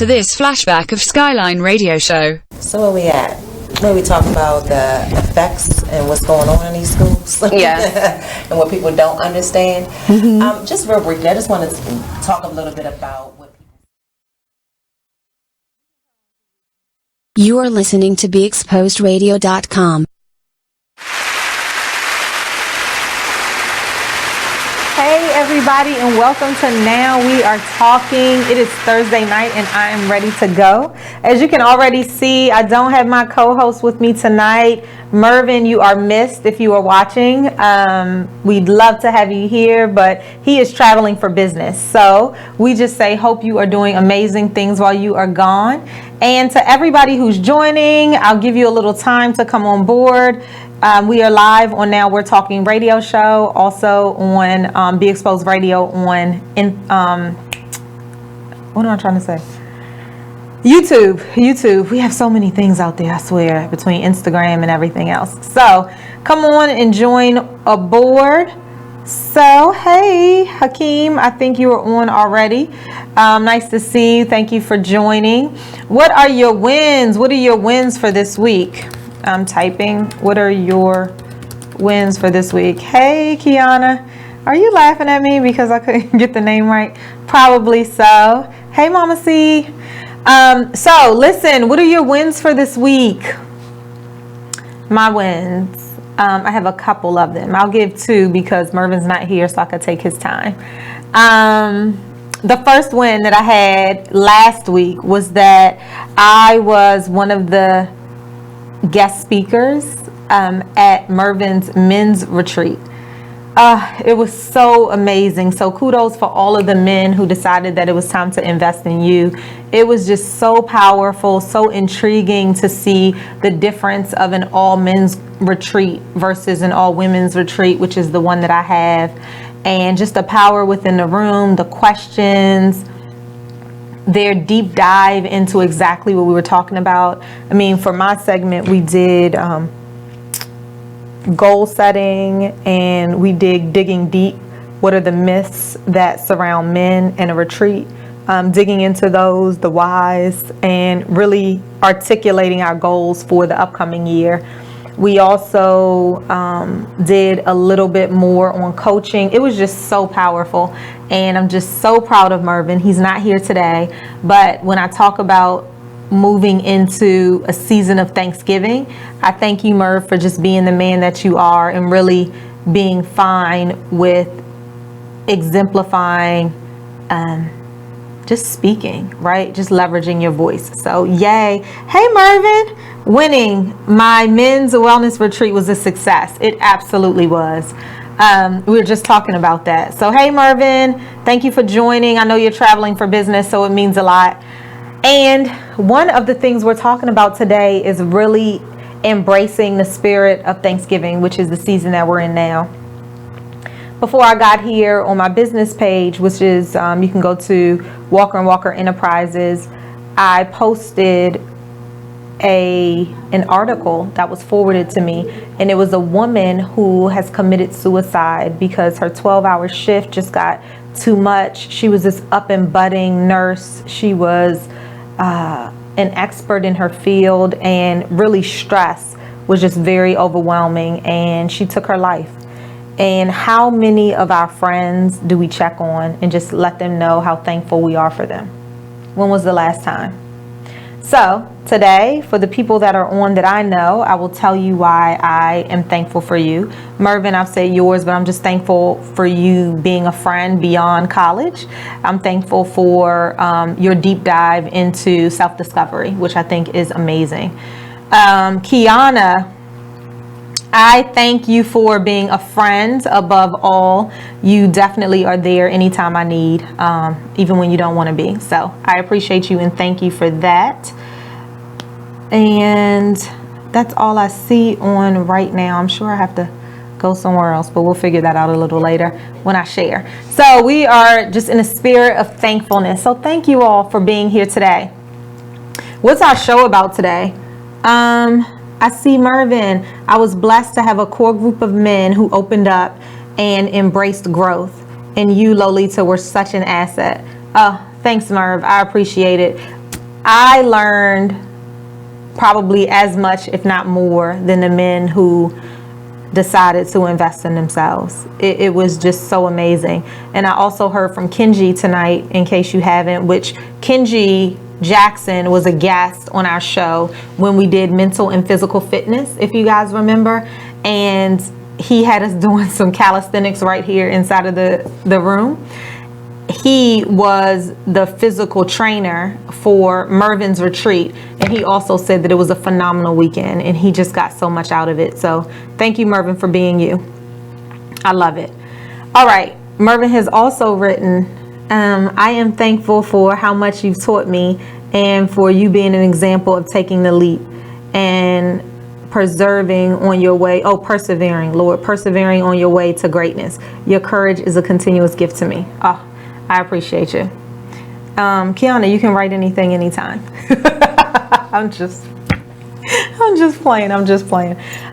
to this flashback of Skyline Radio Show. So where we at? Where we talk about the effects and what's going on in these schools. Yeah. And what people don't understand. Just real briefly, I just want to talk a little bit about what people... You are listening to BeExposedRadio.com. Hey everybody, and welcome to Now We Are Talking. It is Thursday night and I am ready to go. As you can already see, I don't have my co-host with me tonight. Mervin, you are missed if you are watching. We'd love to have you here, but he is traveling for business. So we just say hope you are doing amazing things while you are gone. And to everybody who's joining, I'll give you a little time to come on board. We are live on Now We're Talking radio show, also on Be Exposed Radio on, what am I trying to say? YouTube. We have so many things out there, I swear, between Instagram and everything else. So come on and join aboard. So, hey, Hakeem, I think you were on already. Nice to see you. Thank you for joining. What are your wins? What are your wins for this week? I'm typing. What are your wins for this week? Hey, Kiana. Are you laughing at me because I couldn't get the name right? Probably so. Hey, Mama C. So, listen, what are your wins for this week? My wins. I have a couple of them. I'll give two because Mervin's not here, so I could take his time. The first win that I had last week was that I was one of the guest speakers at Mervin's men's retreat. It was so amazing. So kudos for all of the men who decided that it was time to invest in you. It was just so powerful, so intriguing to see the difference of an all men's retreat versus an all women's retreat, which is the one that I have. And just the power within the room, the questions, their deep dive into exactly what we were talking about. I mean, for my segment, we did goal setting and we did digging deep. What are the myths that surround men in a retreat? Digging into those, the whys, and really articulating our goals for the upcoming year. We also did a little bit more on coaching. It was just so powerful. And I'm just so proud of Mervin. He's not here today. But when I talk about moving into a season of Thanksgiving, I thank you, Merv, for just being the man that you are and really being fine with exemplifying just speaking, right? Just leveraging your voice. So yay. Hey, Mervin. Winning my men's wellness retreat was a success. It absolutely was. We were just talking about that. So hey, Mervin, thank you for joining. I know you're traveling for business, so it means a lot. And one of the things we're talking about today is really embracing the spirit of Thanksgiving, which is the season that we're in now. Before I got here, on my business page, which is you can go to Walker & Walker Enterprises, I posted an article that was forwarded to me, and it was a woman who has committed suicide because her 12-hour shift just got too much. She was this up and budding nurse. She was an expert in her field, and really stress was just very overwhelming, and she took her life. And how many of our friends do we check on and just let them know how thankful we are for them? When was the last time? So today, for the people that are on that I know, I will tell you why I am thankful for you. Mervin, I've said yours, but I'm just thankful for you being a friend beyond college. I'm thankful for your deep dive into self-discovery, which I think is amazing. Kiana, I thank you for being a friend above all. You definitely are there anytime I need, even when you don't want to be. So I appreciate you and thank you for that. And that's all I see on right now. I'm sure I have to go somewhere else, but we'll figure that out a little later when I share. So we are just in a spirit of thankfulness. So thank you all for being here today. What's our show about today? I see Mervin. I was blessed to have a core group of men who opened up and embraced growth. And you, Lolita, were such an asset. Oh, thanks, Merv. I appreciate it. I learned probably as much, if not more, than the men who decided to invest in themselves. It was just so amazing. And I also heard from Kenji tonight, in case you haven't, which Kenji Jackson was a guest on our show when we did mental and physical fitness, if you guys remember. And he had us doing some calisthenics right here inside of the room. He was the physical trainer for Mervin's retreat, and he also said that it was a phenomenal weekend and he just got so much out of it. So thank you, Mervin, for being you. I love it. All right, Mervin has also written, I am thankful for how much you've taught me and for you being an example of taking the leap and persevering on your way. Oh, persevering, Lord, persevering on your way to greatness. Your courage is a continuous gift to me. Oh, I appreciate you. Kiana, you can write anything anytime. I'm just playing.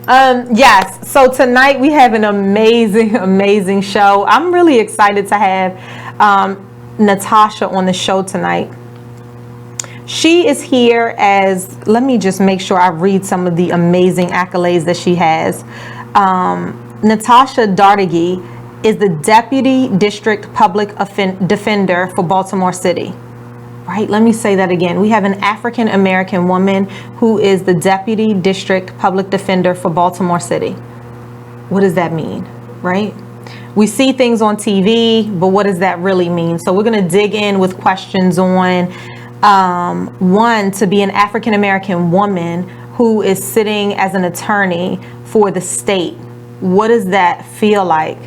Yes. So tonight we have an amazing show. I'm really excited to have Natasha on the show tonight. She is here as, let me just make sure I read some of the amazing accolades that she has. Natasha Dartigue is the Deputy District Public Defender for Baltimore City. Right? Let me say that again. We have an African American woman who is the Deputy District Public Defender for Baltimore City. What does that mean? Right? We see things on TV, but what does that really mean? So we're going to dig in with questions on one, to be an African American woman who is sitting as an attorney for the state. What does that feel like?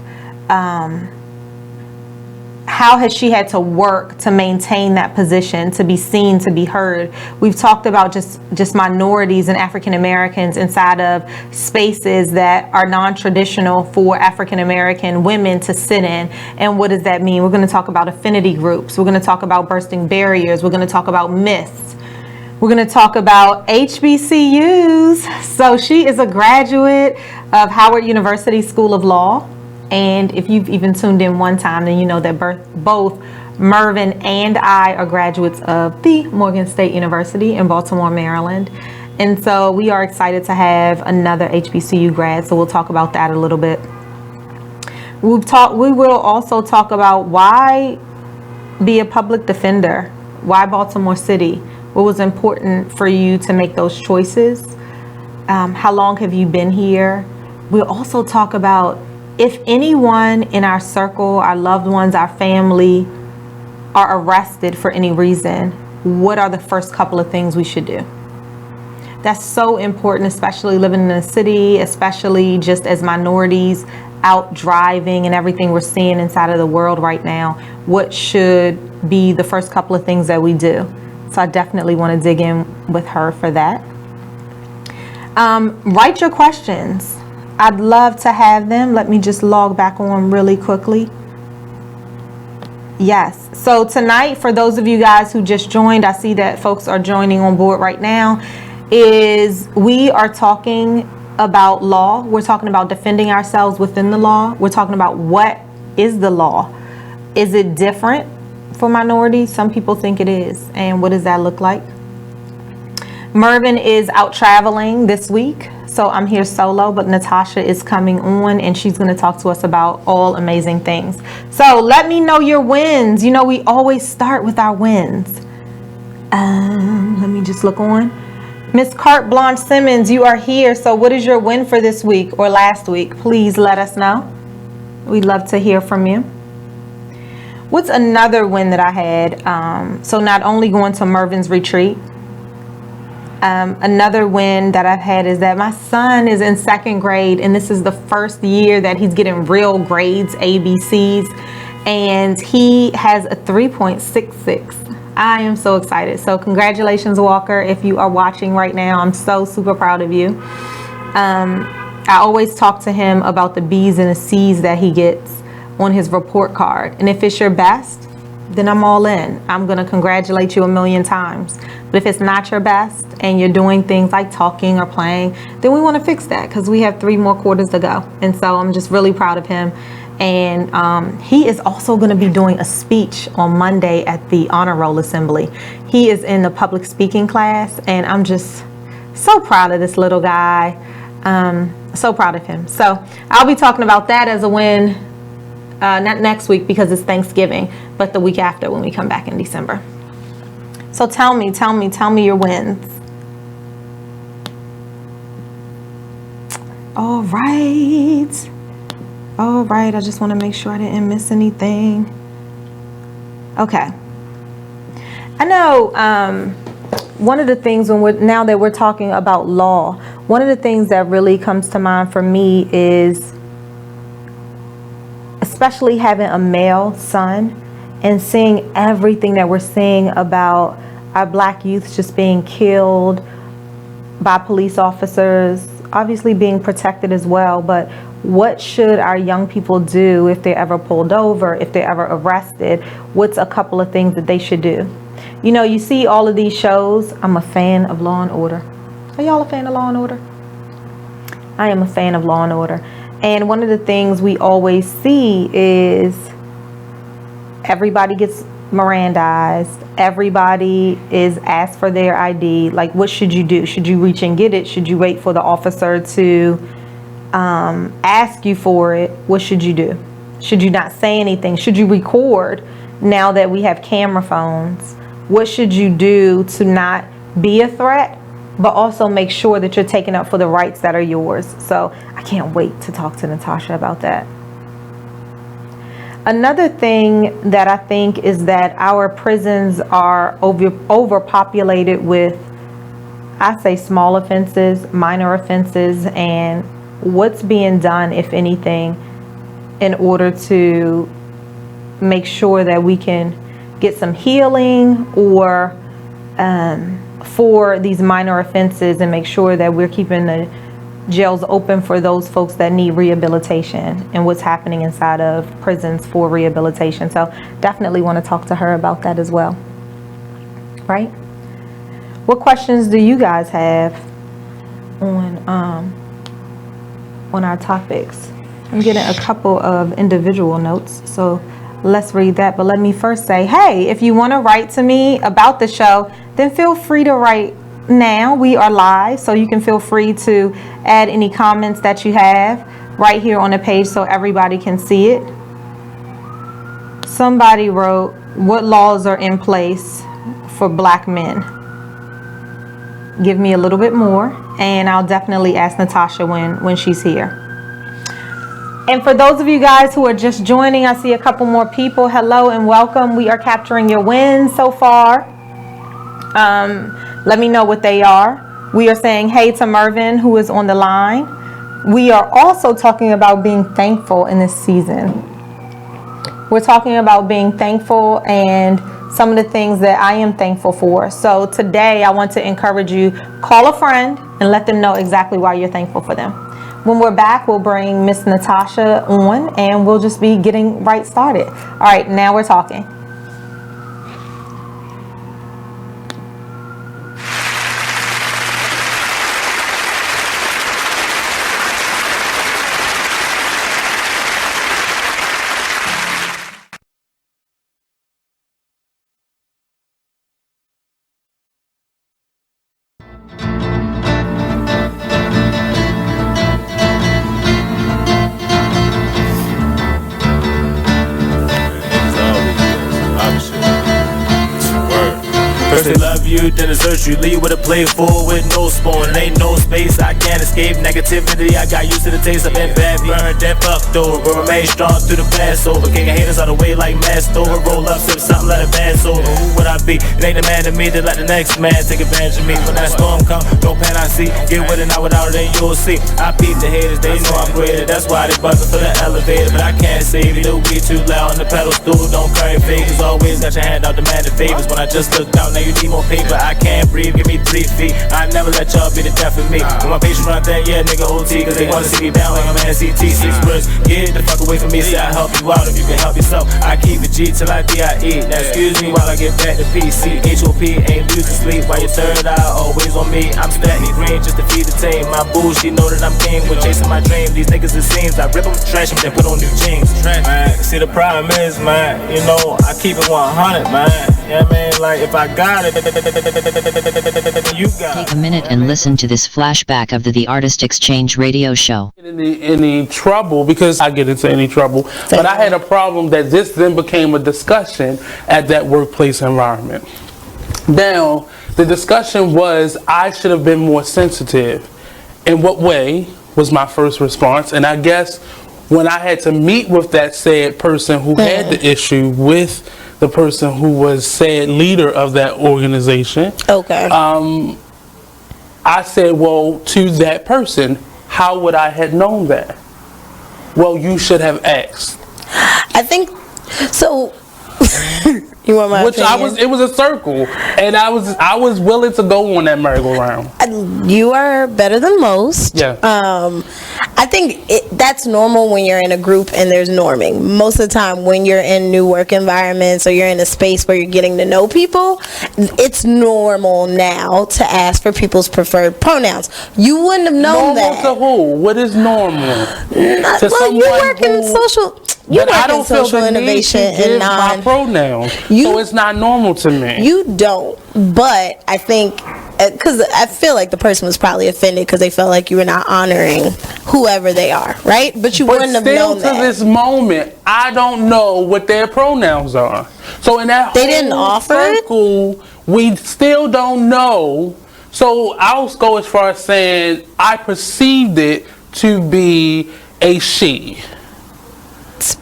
How has she had to work to maintain that position, to be seen, to be heard? We've talked about just minorities and African Americans inside of spaces that are non-traditional for African American women to sit in. And what does that mean? We're going to talk about affinity groups. We're going to talk about bursting barriers. We're going to talk about myths. We're going to talk about HBCUs. So she is a graduate of Howard University School of Law. And if you've even tuned in one time, then you know that both Mervin and I are graduates of the Morgan State University in Baltimore, Maryland. And so we are excited to have another HBCU grad. So we'll talk about that a little bit. We will also talk about why be a public defender? Why Baltimore City? What was important for you to make those choices? How long have you been here? We'll also talk about if anyone in our circle, our loved ones, our family are arrested for any reason, what are the first couple of things we should do? That's so important, especially living in a city, especially just as minorities out driving and everything we're seeing inside of the world right now. What should be the first couple of things that we do? So I definitely want to dig in with her for that. Write your questions. I'd love to have them. Let me just log back on really quickly. Yes. So tonight, for those of you guys who just joined, I see that folks are joining on board right now, we are talking about law. We're talking about defending ourselves within the law. We're talking about what is the law? Is it different for minorities? Some people think it is. And what does that look like? Mervin is out traveling this week, so I'm here solo, but Natasha is coming on and she's going to talk to us about all amazing things. So let me know your wins. You know, we always start with our wins. Let me just look on. Miss Carte Blanche Simmons, you are here. So what is your win for this week or last week? Please let us know. We'd love to hear from you. What's another win that I had? So not only going to Mervin's retreat, another win that I've had is that my son is in 2nd grade and this is the first year that he's getting real grades, ABCs, and he has a 3.66. I am so excited. So congratulations, Walker. If you are watching right now, I'm so super proud of you. I always talk to him about the B's and the C's that he gets on his report card. And if it's your best, then I'm all in. I'm going to congratulate you a million times. But if it's not your best and you're doing things like talking or playing, then we want to fix that because we have 3 more quarters to go. And so I'm just really proud of him. And he is also going to be doing a speech on Monday at the Honor Roll Assembly. He is in the public speaking class, and I'm just so proud of this little guy. So proud of him. So I'll be talking about that as a win, not next week because it's Thanksgiving, but the week after when we come back in December. So tell me your wins. All right, I just want to make sure I didn't miss anything. Okay. I know one of the things now that we're talking about law, one of the things that really comes to mind for me is especially having a male son and seeing everything that we're seeing about our black youth just being killed by police officers, obviously being protected as well, but what should our young people do if they're ever pulled over, if they're ever arrested? What's a couple of things that they should do? You know, you see all of these shows. I'm a fan of Law and Order. Are y'all a fan of Law and Order? I am a fan of Law and Order. And one of the things we always see is everybody gets Mirandized. Everybody is asked for their ID. Like, what should you do? Should you reach and get it? Should you wait for the officer to ask you for it? What should you do? Should you not say anything? Should you record now that we have camera phones? What should you do to not be a threat, but also make sure that you're taking up for the rights that are yours? So I can't wait to talk to Natasha about that. Another thing that I think is that our prisons are overpopulated with, I say, small offenses, minor offenses, and what's being done, if anything, in order to make sure that we can get some healing or for these minor offenses, and make sure that we're keeping the jails open for those folks that need rehabilitation and what's happening inside of prisons for rehabilitation. So definitely want to talk to her about that as well. Right? What questions do you guys have on our topics? I'm getting a couple of individual notes, so let's read that. But let me first say, hey, if you want to write to me about the show, then feel free to write now. We are live, so you can feel free to add any comments that you have right here on the page so everybody can see it. Somebody wrote, what laws are in place for black men? Give me a little bit more, and I'll definitely ask Natasha when she's here. And for those of you guys who are just joining, I see a couple more people. Hello and welcome. We are capturing your wins so far. Let me know what they are. We are saying hey to Mervin, who is on the line. We are also talking about being thankful in this season. We're talking about being thankful and some of the things that I am thankful for. So today I want to encourage you, call a friend and let them know exactly why you're thankful for them. When we're back, we'll bring Miss Natasha on and we'll just be getting right started. All right, now we're talking. First they love you, then desert you. Leave with a plate full with no spoon. Ain't no space, I can't escape negativity. I got used to the taste. I've been bad, burned, then fucked over. But remain strong through the Passover. Kicking haters out of the way like masked over. Roll up, sip something, let it pass over. Who would I be? It ain't the man to me to let the next man take advantage of me. When that storm come, no pan I see. Get with it, not without it, then you'll see. I beat the haters, they know I'm greater. That's why they buzzing for the elevator. But I can't save you, we too loud on the pedal stool. Don't carry fakers, always got your hand out demanding favors. When I just looked out, now you need more paper. I can't breathe, give me 3 feet. I never let y'all be the death of me. When my patience run there, yeah, nigga OT. Cause they wanna see me down like I'm NCT. 6 words, get the fuck away from me. Say I help you out if you can help yourself. I keep it G till I DIE. Now excuse me while I get back to PC. HOP ain't losing sleep while your third eye always always on me. I'm stacking green just to feed the team. My boo, she know that I'm king when chasing my dream. These niggas it seems I rip them, trash them, then put on new jeans. Man, see the problem is, man, you know, I keep it 100, man. You know what I mean? Like, if I got it, you got it. Take a minute and listen to this flashback of the Artist Exchange radio show. Any trouble, because I get into any trouble, but I had a problem that this then became a discussion at that workplace environment. Now, the discussion was I should have been more sensitive. In what way was my first response? And I guess when I had to meet with that said person who had the issue with the person who was said leader of that organization, I said, well, to that person, how would I have known that? Well, you should have asked. I think so. You want my opinion? It was a circle, and I was willing to go on that merry-go-round. You are better than most. Yeah. I think that's normal when you're in a group and there's norming. Most of the time when you're in new work environments or you're in a space where you're getting to know people, it's normal now to ask for people's preferred pronouns. You wouldn't have known that. Normal to who? What is normal? Well, you work in social. You work in social innovation and my pronouns, so it's not normal to me. You don't, but I think because I feel like the person was probably offended because they felt like you were not honoring whoever they are, right? But you wouldn't have known that. Still to this moment, I don't know what their pronouns are. So in that they didn't offer circle, we still don't know. So I'll go as far as saying I perceived it to be a she.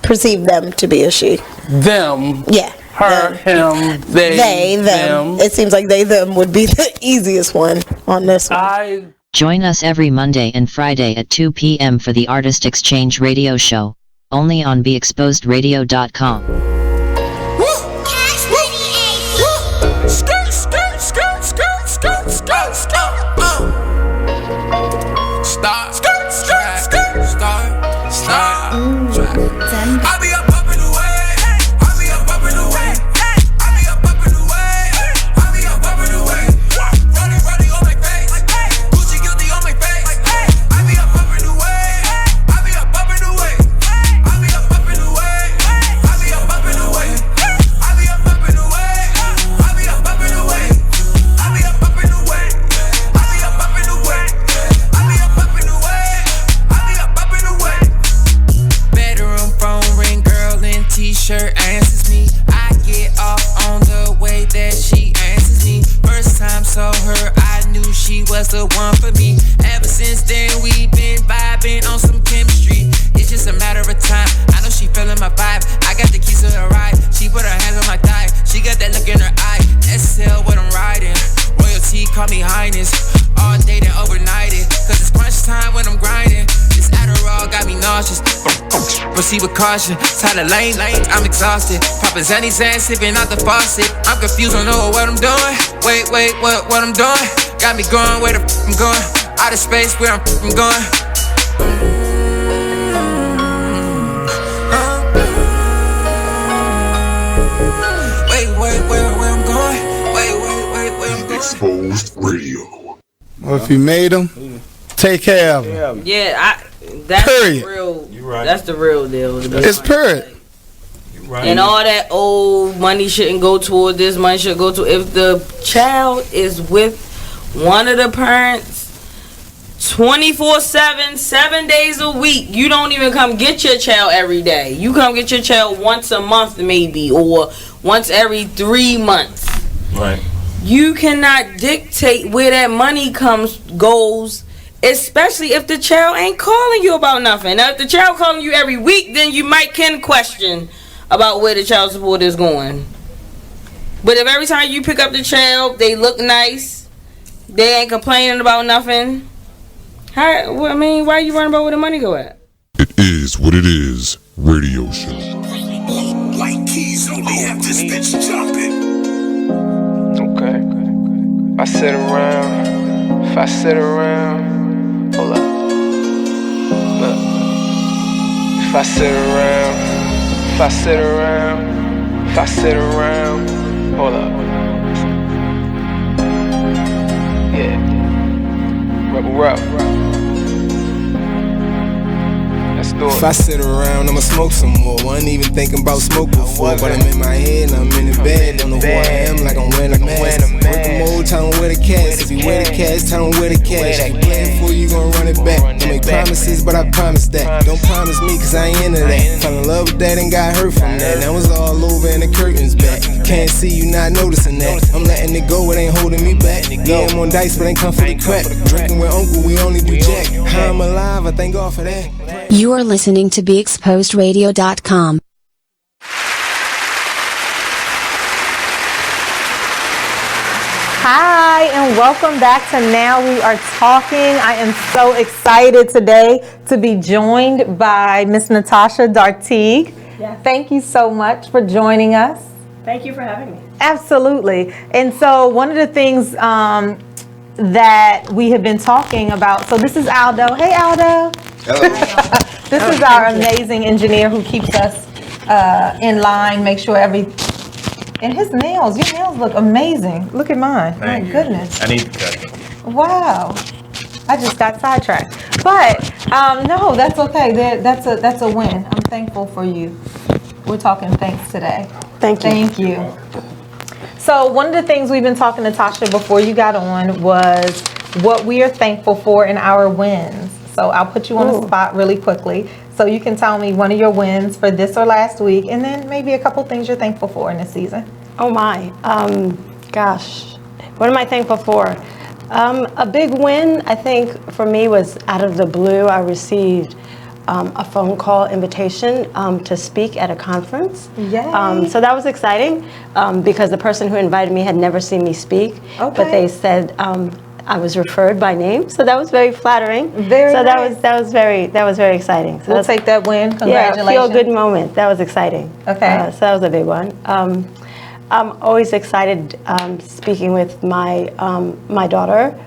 Perceive them to be a she. Them. Yeah. Her, him, they, them. It seems like they, them would be the easiest one on this one. Join us every Monday and Friday at 2 p.m. for the Artist Exchange radio show, only on BeExposedRadio.com. The one for me. Ever since then, we've been vibing on some chemistry. It's just a matter of time. I know she feeling my vibe. I got the keys to the ride. She put her hands on my thigh. She got that look in her eye. SL what I'm riding. Royalty, call me highness. All day and overnighted. Cause it's crunch time when I'm grinding. This Adderall got me nauseous. Proceed with caution. Tired of lane, I'm exhausted. Poppin' Zanny Zan, sipping out the faucet. I'm confused, don't know what I'm doing. Wait, what I'm doing? Got me going where the I'm going. Out of space where I'm going. Wait, where I'm going. Wait, where I'm going. Exposed Radio. Well, if you made them, take care of them. Yeah, that's period. The real. You're right. That's the real deal. It's period. Right. And all that old money shouldn't go toward this, money should go to if the child is with one of the parents 24/7, 7 days a week. You don't even come get your child every day. You come get your child once a month maybe, or once every 3 months. Right. You cannot dictate where that money goes, especially if the child ain't calling you about nothing. Now, if the child calling you every week, then you can question about where the child support is going. But if every time you pick up the child, they look nice, they ain't complaining about nothing, why are you worrying about where the money go at? It is what it is. Radio show. Like keys only have this bitch jumping. Okay. If I sit around, hold up. Look. If I sit around, hold up. Yeah. rough. Let's do it. If I sit around, I'ma smoke some more. Wasn't even thinking about smoke before, but I'm in my head and I'm in the bed. Don't know who I am, like I'm wearing a mask. Work them old, tell them where the cash. If you wear the cash, tell them where the cash. If you playing for you, gon' run it back. Don't make promises, but I promise that. Don't promise me, cause I ain't into that. Fell in love with that and got hurt from that. Now it's all over and the curtains back. Can't see you not noticing that. I'm letting it go, it ain't holding me back. Yeah, I'm on dice, but ain't come for the crap. Drinking with uncle, we only do jack. How I'm alive, I thank God for that. You are listening to BeExposedRadio.com. Hi, and welcome back to Now We Are Talking. I am so excited today to be joined by Miss Natasha Dartigue. Yes. Thank you so much for joining us. Thank you for having me. Absolutely. And so one of the things that we have been talking about, so this is Aldo. Hey, Aldo. Hello. This is our amazing engineer who keeps us in line, make sure and his nails, your nails look amazing. Look at mine. Thank My you. goodness. I need to cut it. Wow. I just got sidetracked. But no, that's okay. That's a win. I'm thankful for you. We're talking thanks today. Thank you. Thank you. So one of the things we've been talking to Tasha before you got on was what we are thankful for in our wins. So I'll put you on the spot really quickly. So you can tell me one of your wins for this or last week, and then maybe a couple things you're thankful for in this season. Oh my, gosh, what am I thankful for? A big win, I think, for me was out of the blue. I received a phone call invitation to speak at a conference. Yay. So that was exciting because the person who invited me had never seen me speak, but they said I was referred by name, so that was very flattering. Very so nice. that was very exciting. So We'll take that win. Congratulations. Yeah, feel good moment. That was exciting. Okay. So that was a big one. I'm always excited speaking with my my daughter,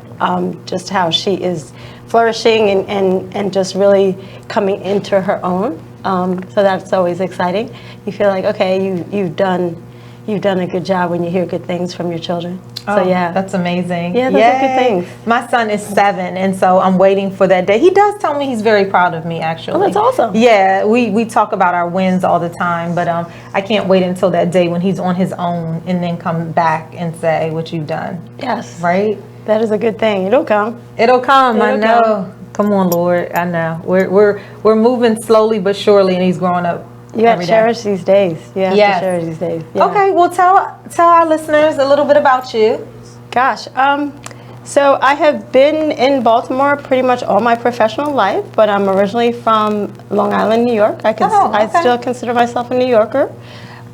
just how she is flourishing and just really coming into her own. So that's always exciting. You feel like, okay, you've done a good job when you hear good things from your children. So yeah, that's amazing. Yeah, those are good things. My son is 7, and so I'm waiting for that day. He does tell me he's very proud of me, actually. Oh, that's awesome. Yeah, we talk about our wins all the time, but I can't wait until that day when he's on his own and then come back and say what you've done. Yes. Right? That is a good thing. It'll come. It'll come. I It'll know. come. Come on, Lord. I know. We're moving slowly but surely, and he's growing up. You got to cherish these days. You have to cherish these days. Yeah. Okay, well, tell our listeners a little bit about you. Gosh, so I have been in Baltimore pretty much all my professional life, but I'm originally from Long Island, New York. I still consider myself a New Yorker.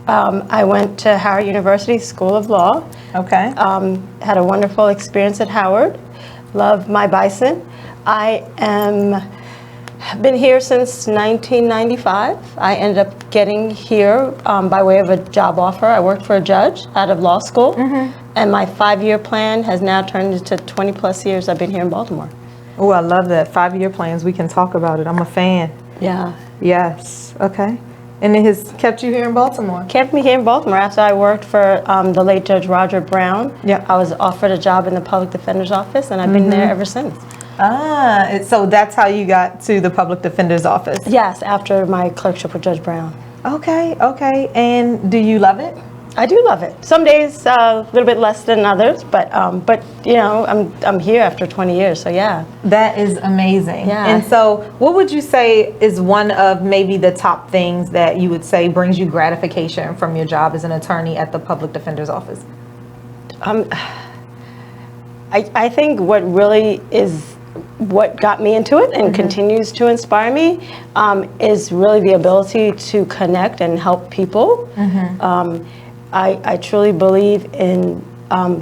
I went to Howard University School of Law. Okay. Had a wonderful experience at Howard. Love my bison. I been here since 1995. I ended up getting here by way of a job offer. I worked for a judge out of law school, and my 5-year plan has now turned into 20 plus years I've been here in Baltimore. Oh, I love that. 5-year plans. We can talk about it. I'm a fan. Yeah. Yes. Okay. And it has kept you here in Baltimore? Kept me here in Baltimore. After I worked for the late Judge Roger Brown, I was offered a job in the Public Defender's Office, and I've been there ever since. So that's how you got to the Public Defender's Office? Yes, after my clerkship with Judge Brown. Okay. And do you love it? I do love it. Some days a little bit less than others, but you know, I'm here after 20 years, so yeah. That is amazing. Yeah. And so what would you say is one of maybe the top things that you would say brings you gratification from your job as an attorney at the Public Defender's Office? I think what really is what got me into it and continues to inspire me is really the ability to connect and help people. I truly believe in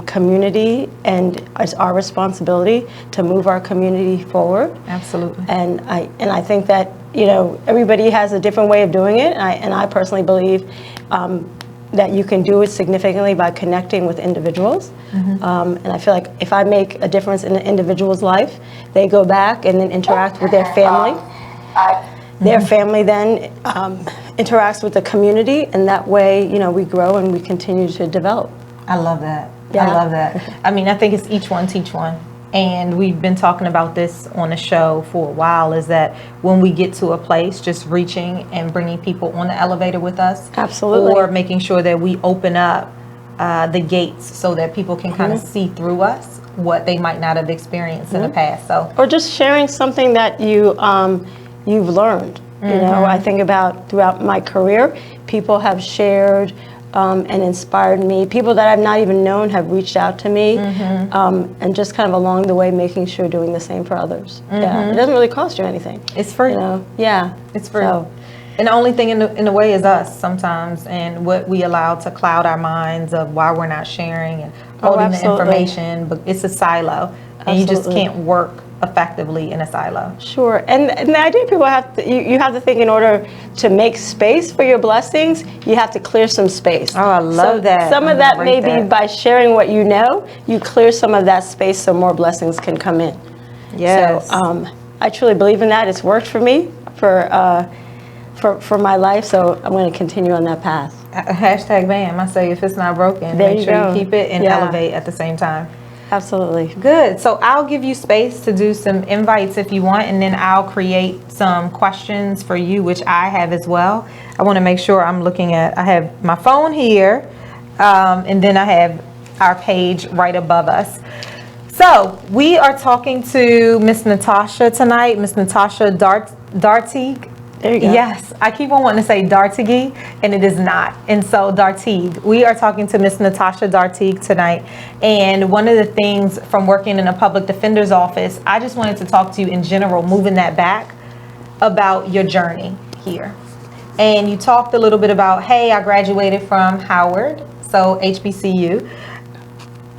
community, and it's our responsibility to move our community forward. Absolutely. And I think that, you know, everybody has a different way of doing it, and I personally believe that you can do it significantly by connecting with individuals. And I feel like if I make a difference in an individual's life, they go back and then interact with their family. Their family then interacts with the community, and that way, you know, we grow and we continue to develop. I love that. Yeah. I love that. I mean, I think it's each one teach one. and we've been talking about this on the show for a while, is that when we get to a place, just reaching and bringing people on the elevator with us. Absolutely. Or making sure that we open up the gates so that people can kind of see through us what they might not have experienced in the past. So, or just sharing something that you've learned. You know, I think about throughout my career, people have shared and inspired me. People that I've not even known have reached out to me, and just kind of along the way making sure doing the same for others. Yeah, it doesn't really cost you anything. It's free. You know? Yeah, it's free. So, and the only thing in the way is us sometimes, and what we allow to cloud our minds of why we're not sharing and holding the information. But it's a silo, and you just can't work effectively in a silo. Sure, and the idea people have to, you have to think, in order to make space for your blessings, you have to clear some space. Oh, I love that. Some of that may be by sharing what you know, you clear some of that space so more blessings can come in. Yes. So I truly believe in that. It's worked for me for my life, so I'm going to continue on that path. Hashtag BAM. I say if it's not broken, make sure you keep it and elevate at the same time. Absolutely. Good. So I'll give you space to do some invites if you want, and then I'll create some questions for you, which I have as well. I want to make sure I'm looking at, I have my phone here, and then I have our page right above us. So we are talking to Miss Natasha tonight, Miss Natasha Dartigue. There you go. Yes, I keep on wanting to say Dartigue, and it is not. And so Dartigue, we are talking to Miss Natasha Dartigue tonight. And one of the things from working in a public defender's office, I just wanted to talk to you in general, moving that back, about your journey here. And you talked a little bit about, hey, I graduated from Howard, so HBCU.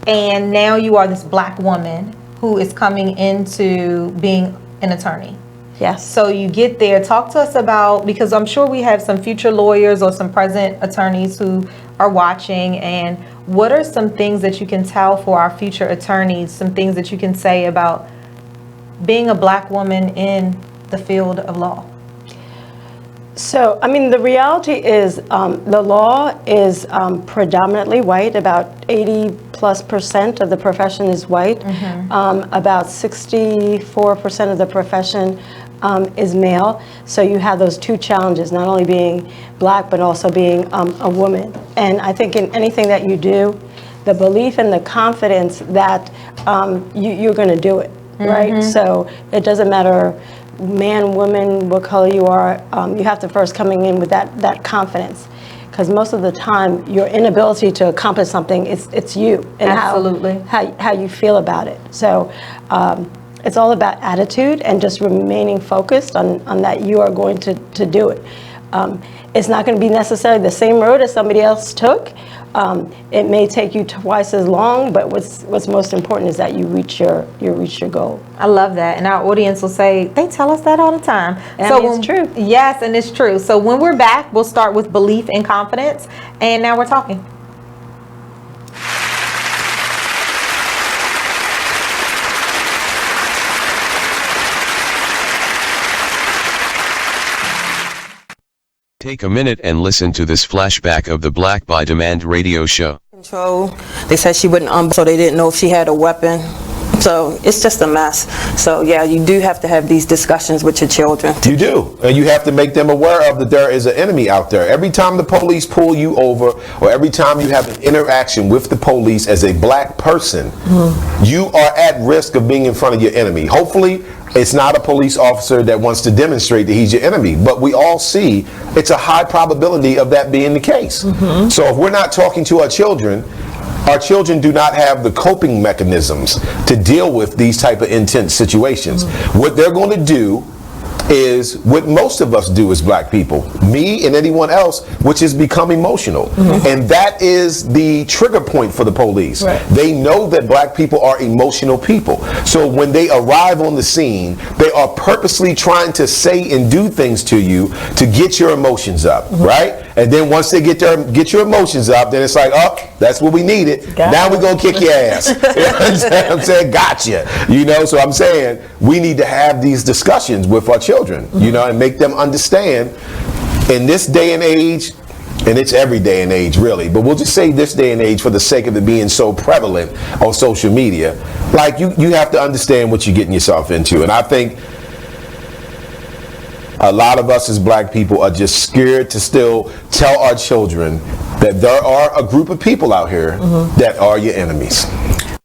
And now you are this Black woman who is coming into being an attorney. Yes. So you get there, talk to us about, because I'm sure we have some future lawyers or some present attorneys who are watching, and what are some things that you can tell for our future attorneys, some things that you can say about being a Black woman in the field of law? So, I mean, the reality is the law is predominantly white. About 80+% of the profession is white. About 64% of the profession is male. So you have those two challenges, not only being Black, but also being a woman. And I think in anything that you do, the belief and the confidence that you're going to do it, right? So it doesn't matter man, woman, what color you are, you have to first coming in with that confidence. Because most of the time, your inability to accomplish something, it's you and how you feel about it. So it's all about attitude and just remaining focused on that you are going to do it. It's not going to be necessarily the same road as somebody else took. It may take you twice as long, but what's most important is that you reach your goal. I love that, and our audience will say they tell us that all the time. It's true. Yes, and it's true. So when we're back, we'll start with belief and confidence, and now we're talking. Take a minute and listen to this flashback of the Black by Demand radio show. Control. They said she wouldn't, so they didn't know if she had a weapon. So it's just a mess. So yeah, you do have to have these discussions with your children. You do, and you have to make them aware of that there is an enemy out there. Every time the police pull you over, or every time you have an interaction with the police as a Black person, you are at risk of being in front of your enemy. Hopefully, it's not a police officer that wants to demonstrate that he's your enemy, but we all see it's a high probability of that being the case. So if we're not talking to our children do not have the coping mechanisms to deal with these type of intense situations. What they're going to do is what most of us do as Black people, me and anyone else, which is become emotional. And that is the trigger point for the police. They know that Black people are emotional people. So when they arrive on the scene, they are purposely trying to say and do things to you to get your emotions up, right? And then once they get your emotions up, then it's like, oh, that's what we needed. Now we're gonna kick your ass. You know what I'm saying? Gotcha. You know, so I'm saying we need to have these discussions with our children, you know, and make them understand in this day and age, And it's every day and age, really. But we'll just say this day and age for the sake of it being so prevalent on social media. Like, you have to understand what you're getting yourself into. And I think a lot of us as black people are just scared to still tell our children that there are a group of people out here that are your enemies.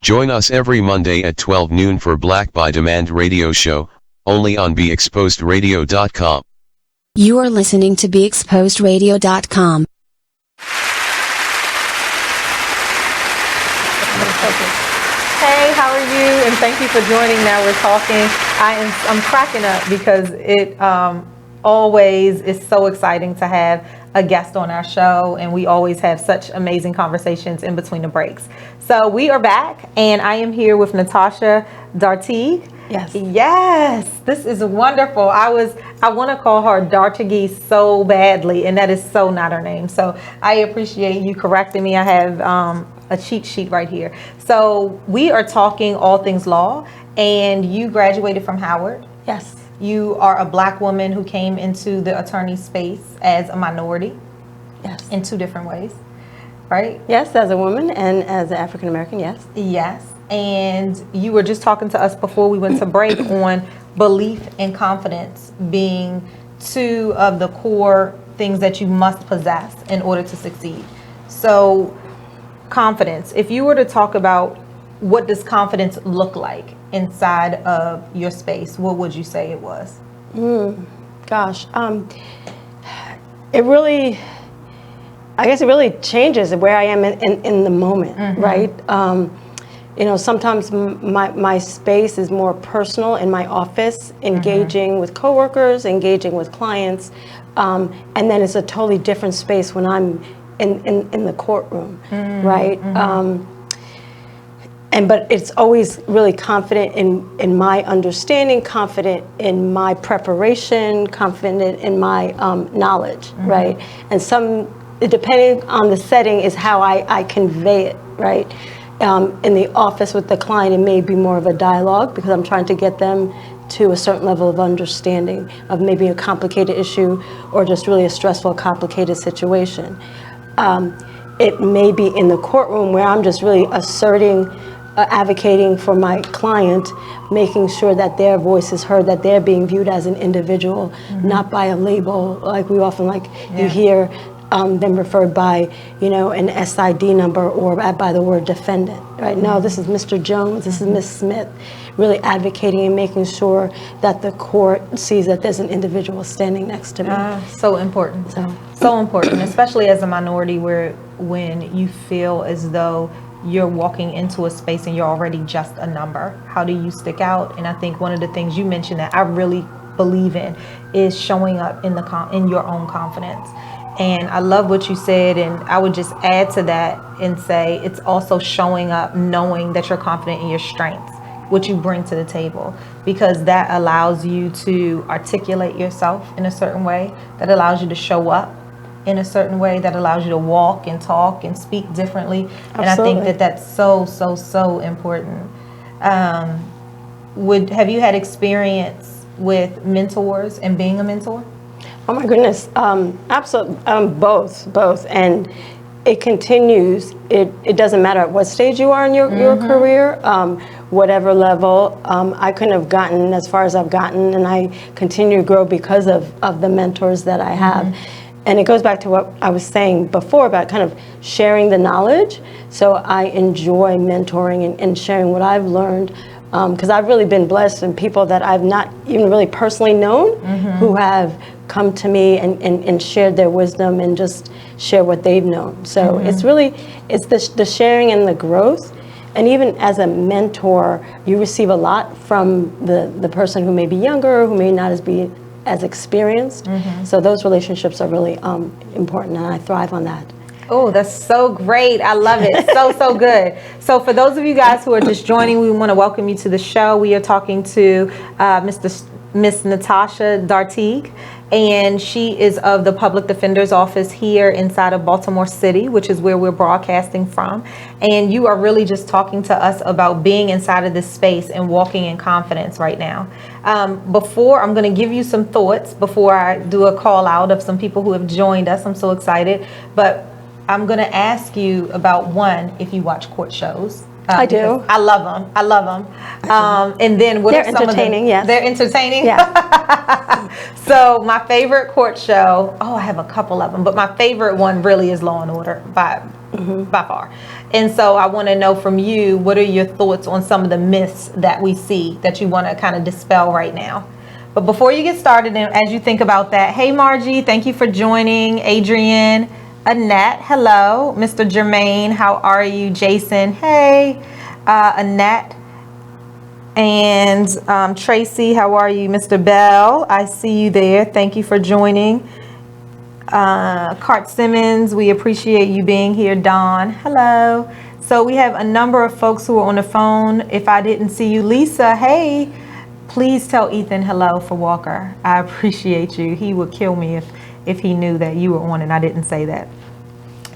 Join us every Monday at 12 noon for Black by Demand radio show, only on BeExposedRadio.com. You are listening to BeExposedRadio.com. Hey, how are you? And thank you for joining Now We're Talking. I'm cracking up because it always is so exciting to have a guest on our show, and we always have such amazing conversations in between the breaks. So we are back, and I am here with Natasha Dartigue. Yes, this is wonderful. I want to call her Dartigue so badly, and that is so not her name. So I appreciate you correcting me. I have a cheat sheet right here. So we are talking all things law, and you graduated from Howard. Yes. You are a black woman who came into the attorney space as a minority. Yes. In two different ways, right? Yes, as a woman and as an African American, yes. Yes. And you were just talking to us before we went to break on belief and confidence being two of the core things that you must possess in order to succeed. So confidence, if you were to talk about what does confidence look like inside of your space, what would you say it was? Gosh, it really, I guess it really changes where I am in the moment, right? You know, sometimes my space is more personal in my office, engaging with coworkers, engaging with clients, and then it's a totally different space when I'm in the courtroom, right? But it's always really confident in my understanding, confident in my preparation, confident in my knowledge, right? And depending on the setting is how I convey it, right? In the office with the client, it may be more of a dialogue because I'm trying to get them to a certain level of understanding of maybe a complicated issue or just really a stressful, complicated situation. It may be in the courtroom where I'm just really asserting, advocating for my client, making sure that their voice is heard, that they're being viewed as an individual, not by a label, like we often you hear them referred by, you know, an SID number or by the word defendant, right? No, this is Mr. Jones, this is Miss Smith, really advocating and making sure that the court sees that there's an individual standing next to me. So important. So important, especially as a minority when you feel as though you're walking into a space and you're already just a number. How do you stick out? And I think one of the things you mentioned that I really believe in is showing up in your own confidence. And I love what you said, and I would just add to that and say it's also showing up knowing that you're confident in your strengths, what you bring to the table, because that allows you to articulate yourself in a certain way, that allows you to show up in a certain way, that allows you to walk and talk and speak differently. Absolutely. And I think that's so important. Have you had experience with mentors and being a mentor? Oh my goodness, absolutely, both, and it continues. It doesn't matter at what stage you are in your career, whatever level. I couldn't have gotten as far as I've gotten, and I continue to grow because of the mentors that I have. And it goes back to what I was saying before about kind of sharing the knowledge. So I enjoy mentoring and sharing what I've learned, because I've really been blessed, and people that I've not even really personally known who have come to me and shared their wisdom and just share what they've known. So it's the sharing and the growth. And even as a mentor, you receive a lot from the person who may be younger, who may not be as experienced. So those relationships are really important, and I thrive on that. Oh, that's so great. I love it. So good. So for those of you guys who are just joining, we want to welcome you to the show. We are talking to Mr. Miss Natasha Dartigue, and she is of the Public Defender's Office here inside of Baltimore City, which is where we're broadcasting from. And you are really just talking to us about being inside of this space and walking in confidence right now. Before, I'm going to give you some thoughts before I do a call out of some people who have joined us. I'm so excited. But I'm going to ask you about one, if you watch court shows. I do. I love them. I love them. And then what They're are some entertaining, of the, yes. They're entertaining? Yeah. So my favorite court show, I have a couple of them, but my favorite one really is Law and Order by far. And so I want to know from you, what are your thoughts on some of the myths that we see that you want to kind of dispel right now? But before you get started, and as you think about that, hey Margie, thank you for joining. Adrienne, Annette, hello. Mr. Jermaine, how are you? Jason, hey. Annette and Tracy, how are you? Mr. Bell, I see you there. Thank you for joining. Cart Simmons, we appreciate you being here. Dawn, hello. So we have a number of folks who are on the phone. If I didn't see you, Lisa, hey. Please tell Ethan hello for Walker. I appreciate you. He would kill me if he knew that you were on and I didn't say that.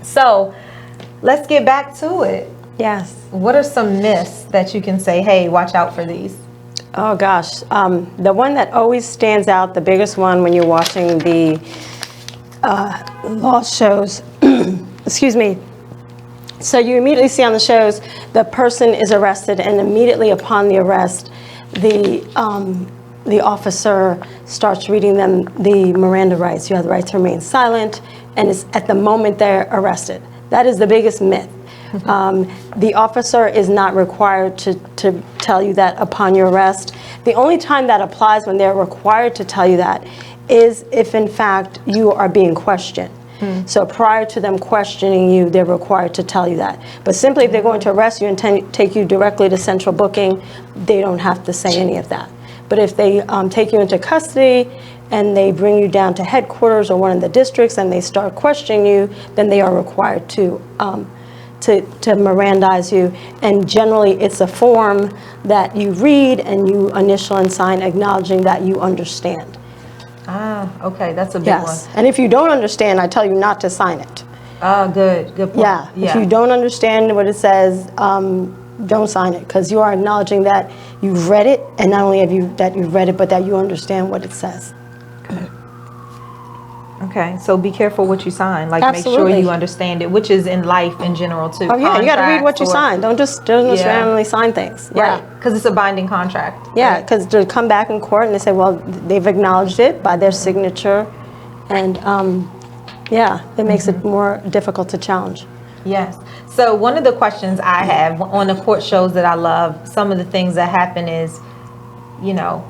So let's get back to it. Yes. What are some myths that you can say, hey, watch out for these? Oh gosh, the one that always stands out, the biggest one when you're watching the law shows, excuse me. So you immediately see on the shows, the person is arrested, and immediately upon the arrest, the officer starts reading them the Miranda rights. You have the right to remain silent, and it's at the moment they're arrested. That is the biggest myth. The officer is not required to tell you that upon your arrest. The only time that applies when they're required to tell you that is if in fact you are being questioned. So prior to them questioning you, they're required to tell you that. But simply if they're going to arrest you and take you directly to central booking, they don't have to say any of that. But if they take you into custody and they bring you down to headquarters or one of the districts and they start questioning you, then they are required to Mirandize you. And generally it's a form that you read and you initial and sign acknowledging that you understand. Ah, okay, that's a big Yes. one. And if you don't understand, I tell you not to sign it. Ah, good point. Yeah. If you don't understand what it says, don't sign it, because you are acknowledging that you've read it, and not only have you that you've read it, but that you understand what it says. Okay, so be careful what you sign. Like, Absolutely. make sure you understand it, which is in life in general too. Oh yeah, you got to read what you Contracts sign. Don't just randomly sign things. Yeah. Right, because it's a binding contract. Yeah, because to come back in court and they say, well, they've acknowledged it by their signature, and yeah, it makes it more difficult to challenge. Yes. So one of the questions I have on the court shows that I love, some of the things that happen is, you know,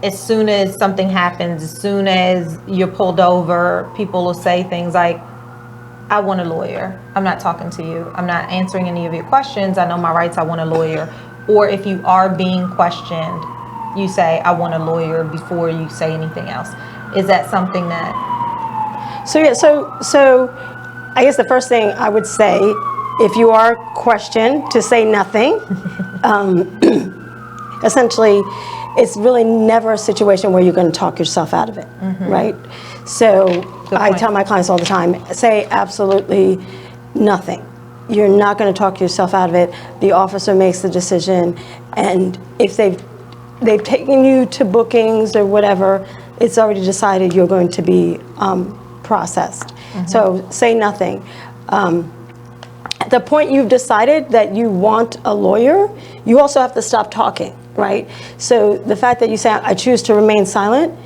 as soon as something happens, as soon as you're pulled over, people will say things like, I want a lawyer. I'm not talking to you. I'm not answering any of your questions. I know my rights. I want a lawyer. Or if you are being questioned, you say, I want a lawyer before you say anything else. Is that something that... So yeah, so I guess the first thing I would say, if you are questioned, to say nothing. Essentially, it's really never a situation where you're going to talk yourself out of it, right? So I tell my clients all the time, say absolutely nothing. You're not going to talk yourself out of it. The officer makes the decision, and if they've taken you to bookings or whatever, it's already decided you're going to be processed. So say nothing. At the point you've decided that you want a lawyer, you also have to stop talking, right? So the fact that you say, I choose to remain silent,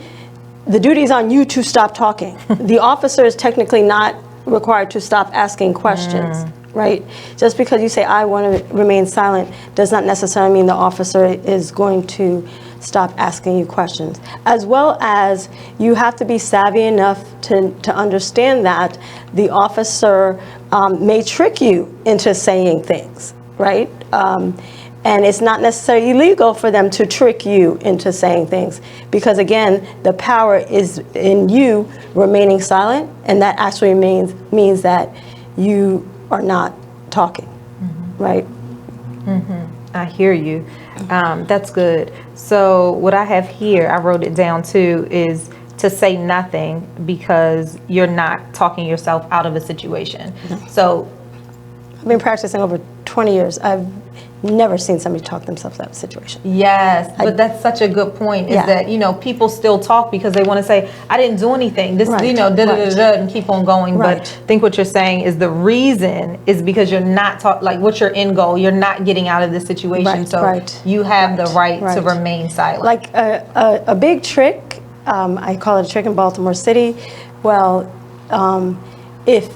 the duty is on you to stop talking. The officer is technically not required to stop asking questions, right? Just because you say, I want to remain silent, does not necessarily mean the officer is going to stop asking you questions. As well as you have to be savvy enough to understand that the officer may trick you into saying things, right? And it's not necessarily illegal for them to trick you into saying things, because again, the power is in you remaining silent, and that actually means that you are not talking, right? I hear you. That's good. So what I have here, I wrote it down too, is to say nothing because you're not talking yourself out of a situation. So I've been practicing over 20 years. I've never seen somebody talk themselves out of a situation. yes, but that's such a good point, is Yeah. that, people still talk because they want to say, I didn't do anything. This, Right, and keep on going. Right. But I think what you're saying is the reason is because you're not like, what's your end goal? You're not getting out of this situation. Right, so right, you have the right to right. remain silent. Like a big trick, I call it a trick in Baltimore City. Well, if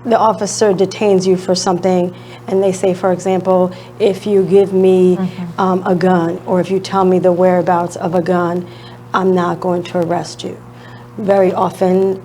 the officer detains you for something and they say, for example, if you give me a gun or if you tell me the whereabouts of a gun, I'm not going to arrest you. Very often,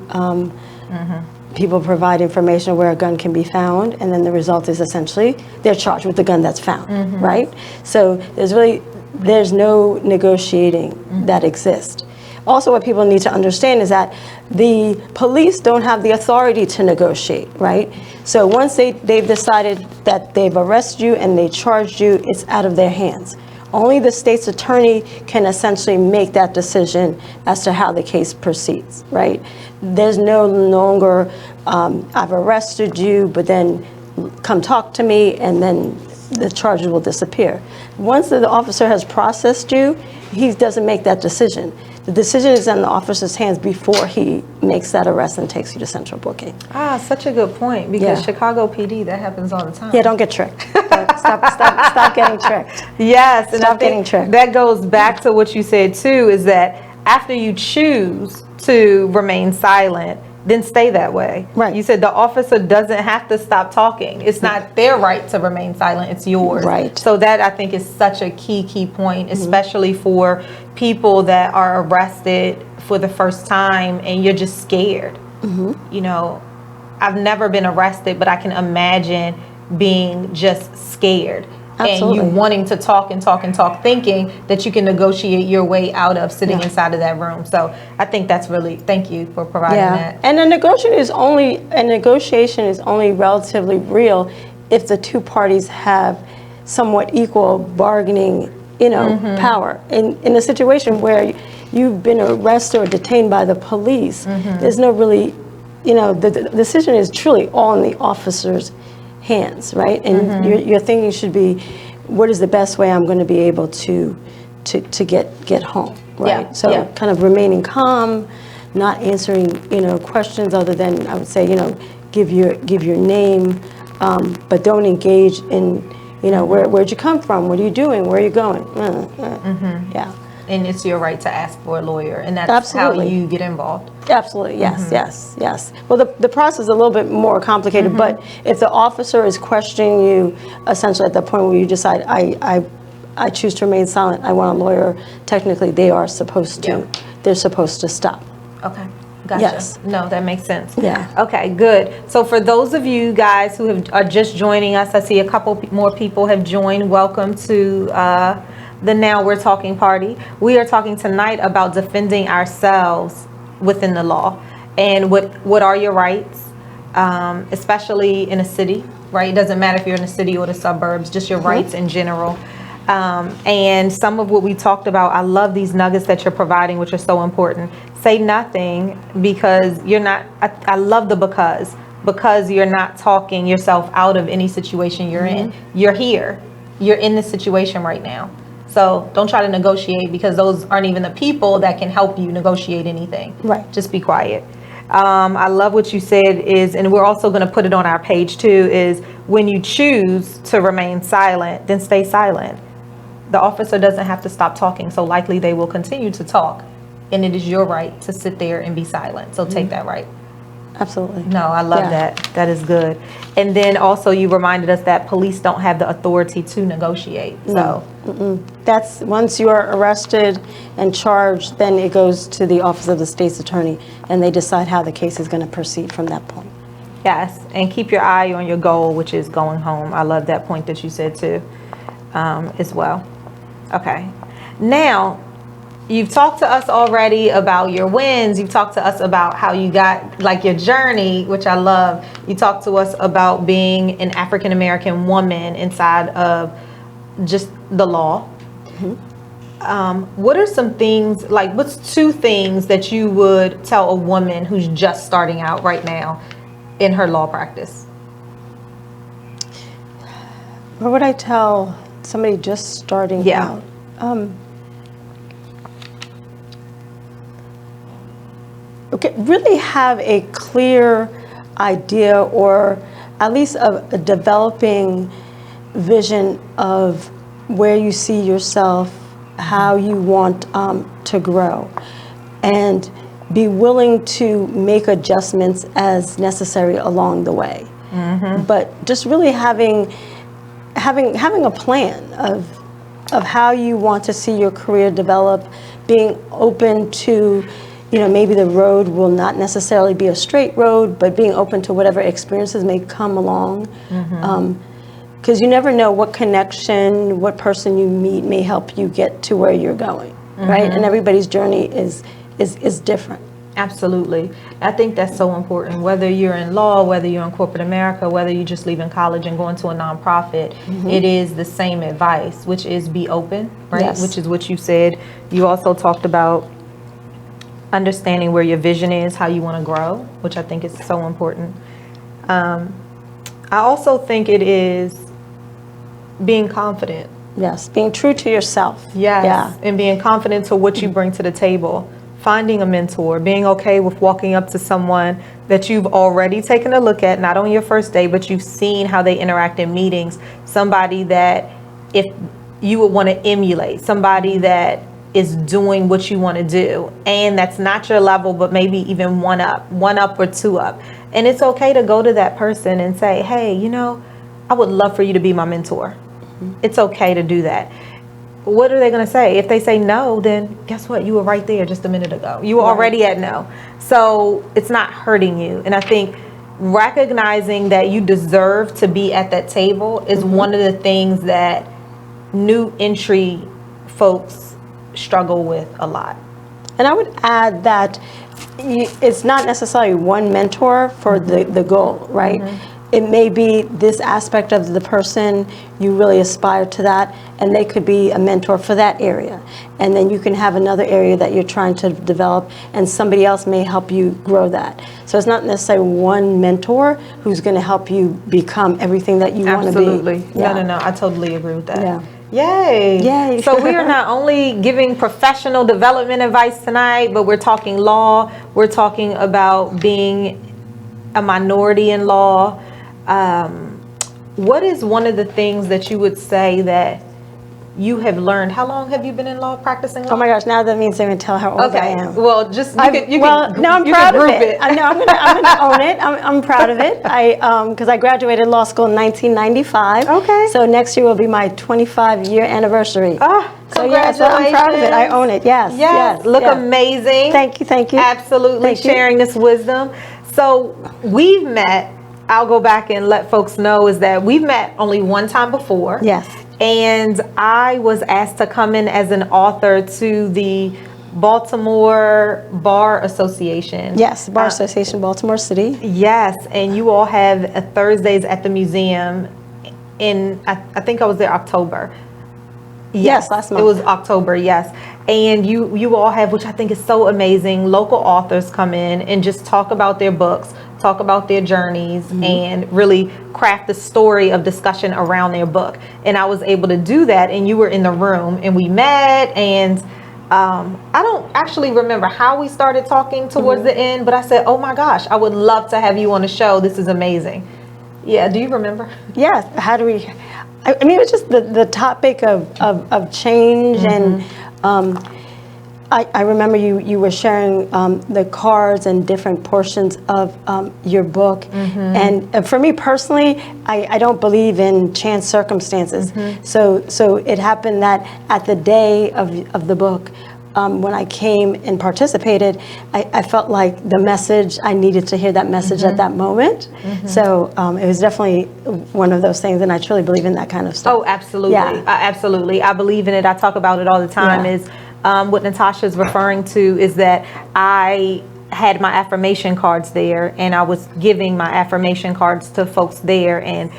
people provide information of where a gun can be found, and then the result is essentially they're charged with the gun that's found, right? So there's no negotiating that exists. Also, what people need to understand is that the police don't have the authority to negotiate, right? So once they've decided that they've arrested you and they charged you, it's out of their hands. Only the state's attorney can essentially make that decision as to how the case proceeds, right? There's no longer, I've arrested you, but then come talk to me, and then the charges will disappear. Once the officer has processed you, he doesn't make that decision. The decision is in the officer's hands before he makes that arrest and takes you to central booking. Such a good point, because Yeah. Chicago PD, that happens all the time. Yeah, don't get tricked. Stop getting tricked. Yes, and Stop I getting think tricked. that goes back to what you said too, is that after you choose to remain silent, then stay that way. Right. You said the officer doesn't have to stop talking. It's not their right to remain silent, it's yours. Right. So that, I think, is such a key point, especially for people that are arrested for the first time and you're just scared. I've never been arrested, but I can imagine being just scared. Absolutely. And you wanting to talk and talk and talk, thinking that you can negotiate your way out of sitting inside of that room. So I think that's really, thank you for providing that. And a negotiation is only relatively real if the two parties have somewhat equal bargaining, power. In a situation where you've been arrested or detained by the police, there's no really, the decision is truly all in the officer's hands, right? And your thinking should be, what is the best way I'm going to be able to get home, right? So kind of remaining calm, not answering, questions other than, I would say, give your name, but don't engage in, where'd you come from? What are you doing? Where are you going? Yeah. And it's your right to ask for a lawyer, and that's how you get involved. Absolutely, yes. Well, the process is a little bit more complicated, but if the officer is questioning you, essentially at the point where you decide, I choose to remain silent, I want a lawyer, technically they are supposed to, they're supposed to stop. Okay. Gotcha. Yes. No, that makes sense. Yeah. Okay, good. So for those of you guys who are just joining us, I see a couple more people have joined. Welcome to the Now We're Talking party. We are talking tonight about defending ourselves within the law and what are your rights, especially in a city, right? It doesn't matter if you're in a city or the suburbs, just your rights in general. And some of what we talked about, I love these nuggets that you're providing, which are so important. Say nothing because you're not, I love the because you're not talking yourself out of any situation you're in. You're here. You're in this situation right now. So don't try to negotiate because those aren't even the people that can help you negotiate anything. Right. Just be quiet. I love what you said is, and we're also going to put it on our page too, is when you choose to remain silent, then stay silent. The officer doesn't have to stop talking, so likely they will continue to talk. And it is your right to sit there and be silent. So take that right. Absolutely. No, I love that. That is good. And then also you reminded us that police don't have the authority to negotiate. So that's once you are arrested and charged, then it goes to the office of the state's attorney and they decide how the case is going to proceed from that point. Yes, and keep your eye on your goal, which is going home. I love that point that you said too, as well. Okay. Now, you've talked to us already about your wins. You've talked to us about how you got, like, your journey, which I love. You talked to us about being an African-American woman inside of just the law, What are some things, like what's 2 things that you would tell a woman who's just starting out right now in her law practice? What would I tell somebody just starting out? Okay, really have a clear idea, or at least a developing vision of where you see yourself, how you want to grow, and be willing to make adjustments as necessary along the way. But just really having a plan of how you want to see your career develop, being open to, maybe the road will not necessarily be a straight road, but being open to whatever experiences may come along. Because you never know what connection, what person you meet may help you get to where you're going, right? And everybody's journey is different. Absolutely. I think that's so important. Whether you're in law, whether you're in corporate America, whether you're just leaving college and going to a nonprofit, it is the same advice, which is be open, right? Yes. Which is what you said. You also talked about understanding where your vision is, how you want to grow, which I think is so important. I also think it is being confident. Yes, being true to yourself. Yes, and being confident to what you bring to the table. Finding a mentor, being okay with walking up to someone that you've already taken a look at, not on your first day, but you've seen how they interact in meetings. Somebody that if you would want to emulate, somebody that is doing what you want to do, and that's not your level, but maybe even one up or 2 up. And it's okay to go to that person and say, hey, I would love for you to be my mentor. It's okay to do that. What are they going to say? If they say no, then guess what? You were right there just a minute ago. You were already at no. So it's not hurting you. And I think recognizing that you deserve to be at that table is one of the things that new entry folks struggle with a lot. And I would add that it's not necessarily one mentor for the goal, right? It may be this aspect of the person, you really aspire to that, and they could be a mentor for that area. And then you can have another area that you're trying to develop, and somebody else may help you grow that. So it's not necessarily one mentor who's going to help you become everything that you want to be. Absolutely. No, I totally agree with that. Yeah. Yay. Yay. So we are not only giving professional development advice tonight, but we're talking law. We're talking about being a minority in law. What is one of the things that you would say that you have learned? How long have you been in law, practicing law? Oh my gosh, now that means they're going to tell how old I am. Well, just I'm proud of it. I know I'm gonna own it. I'm proud of it. Because I graduated law school in 1995. Okay. So next year will be my 25-year anniversary. So yes, I'm proud of it. I own it. Yes. Look amazing. Thank you. Absolutely. Sharing this wisdom. So we've met. I'll go back and let folks know is that we've met only one time before. Yes. And I was asked to come in as an author to the Baltimore Bar Association. Yes, Bar Association, Baltimore City. Yes, and you all have Thursdays at the museum in, I think I was there October. Yes, last month. It was October, yes. And you all have, which I think is so amazing, local authors come in and just talk about their books, talk about their journeys, and really craft the story of discussion around their book. And I was able to do that, and you were in the room, and we met, and I don't actually remember how we started talking towards the end, but I said, oh my gosh, I would love to have you on the show. This is amazing. Yeah, do you remember? Yes. How do we... I mean, it was just the topic of change, and I remember you were sharing the cards and different portions of your book. And for me personally, I don't believe in chance circumstances. So it happened that at the day of the book, when I came and participated, I felt like the message, I needed to hear that message at that moment. So it was definitely one of those things, and I truly believe in that kind of stuff. Oh, absolutely. Yeah. Absolutely. I believe in it. I talk about it all the time. Is what Natasha is referring to is that I had my affirmation cards there, and I was giving my affirmation cards to folks there, and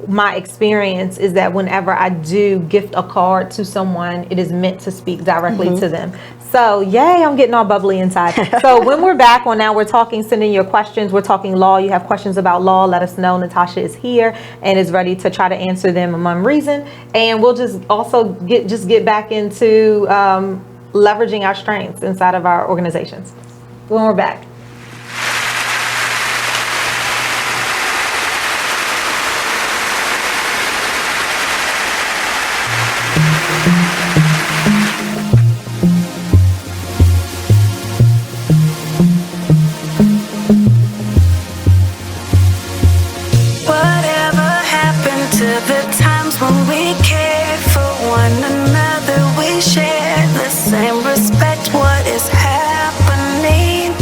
my experience is that whenever I do gift a card to someone, it is meant to speak directly to them. So, yay, I'm getting all bubbly inside. So when we're back on Now We're Talking, send in your questions. We're talking law. You have questions about law, let us know. Natasha is here and is ready to try to answer them among reason. And we'll just also get back into leveraging our strengths inside of our organizations when we're back. Whatever happened to the times when we cared for one another? We share the same respect. What is happening?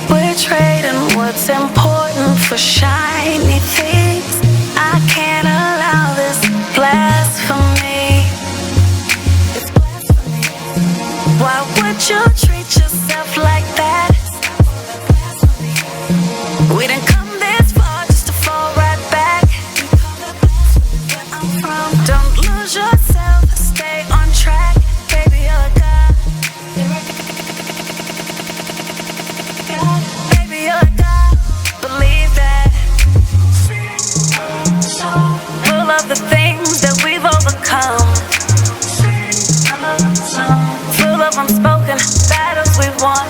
We're trading what's important for shiny things. I can't allow this blasphemy. It's blasphemy. Why would you treat yourself like that? We didn't come this far just to fall right back. Don't lose yourself, stay on track. Baby, you're a god. Baby, you're a god. Believe that. Full of the things that we've overcome. Full of unspoken battles we've won.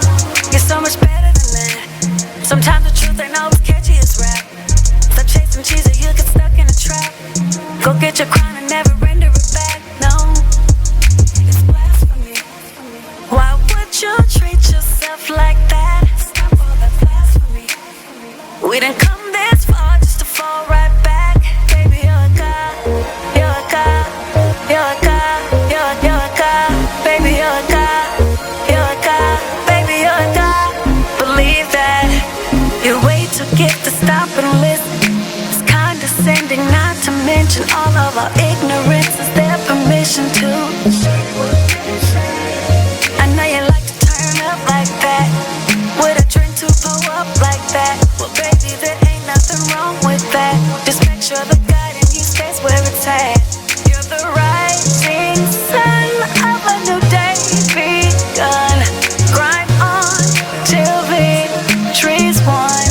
You're so much better than that. Sometimes the truth ain't always catchy as rap. Stop chasing cheese or you'll get stuck in a trap. Go get your crown and never render it back. No, it's blasphemy. Why would you treat yourself like that? Stop all that blasphemy. We didn't come this far just to fall right back. Baby, you're a god. You're a god. You're a god. You're a god. Baby, you're a god. You're a god. Baby, you're a god. Believe that. You're way too gifted to stop and listen. It's condescending, not to mention all of our ignorance. Is their permission to? I know you like to turn up like that, with a drink to pull up like that. Well, baby, there ain't nothing wrong with that. Just make sure the God in you stays where it's at. You're the rising sun of a new day begun. Grind on till victory's won.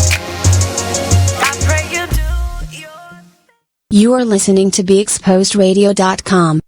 I pray you do your. You are listening to BeExposedRadio.com.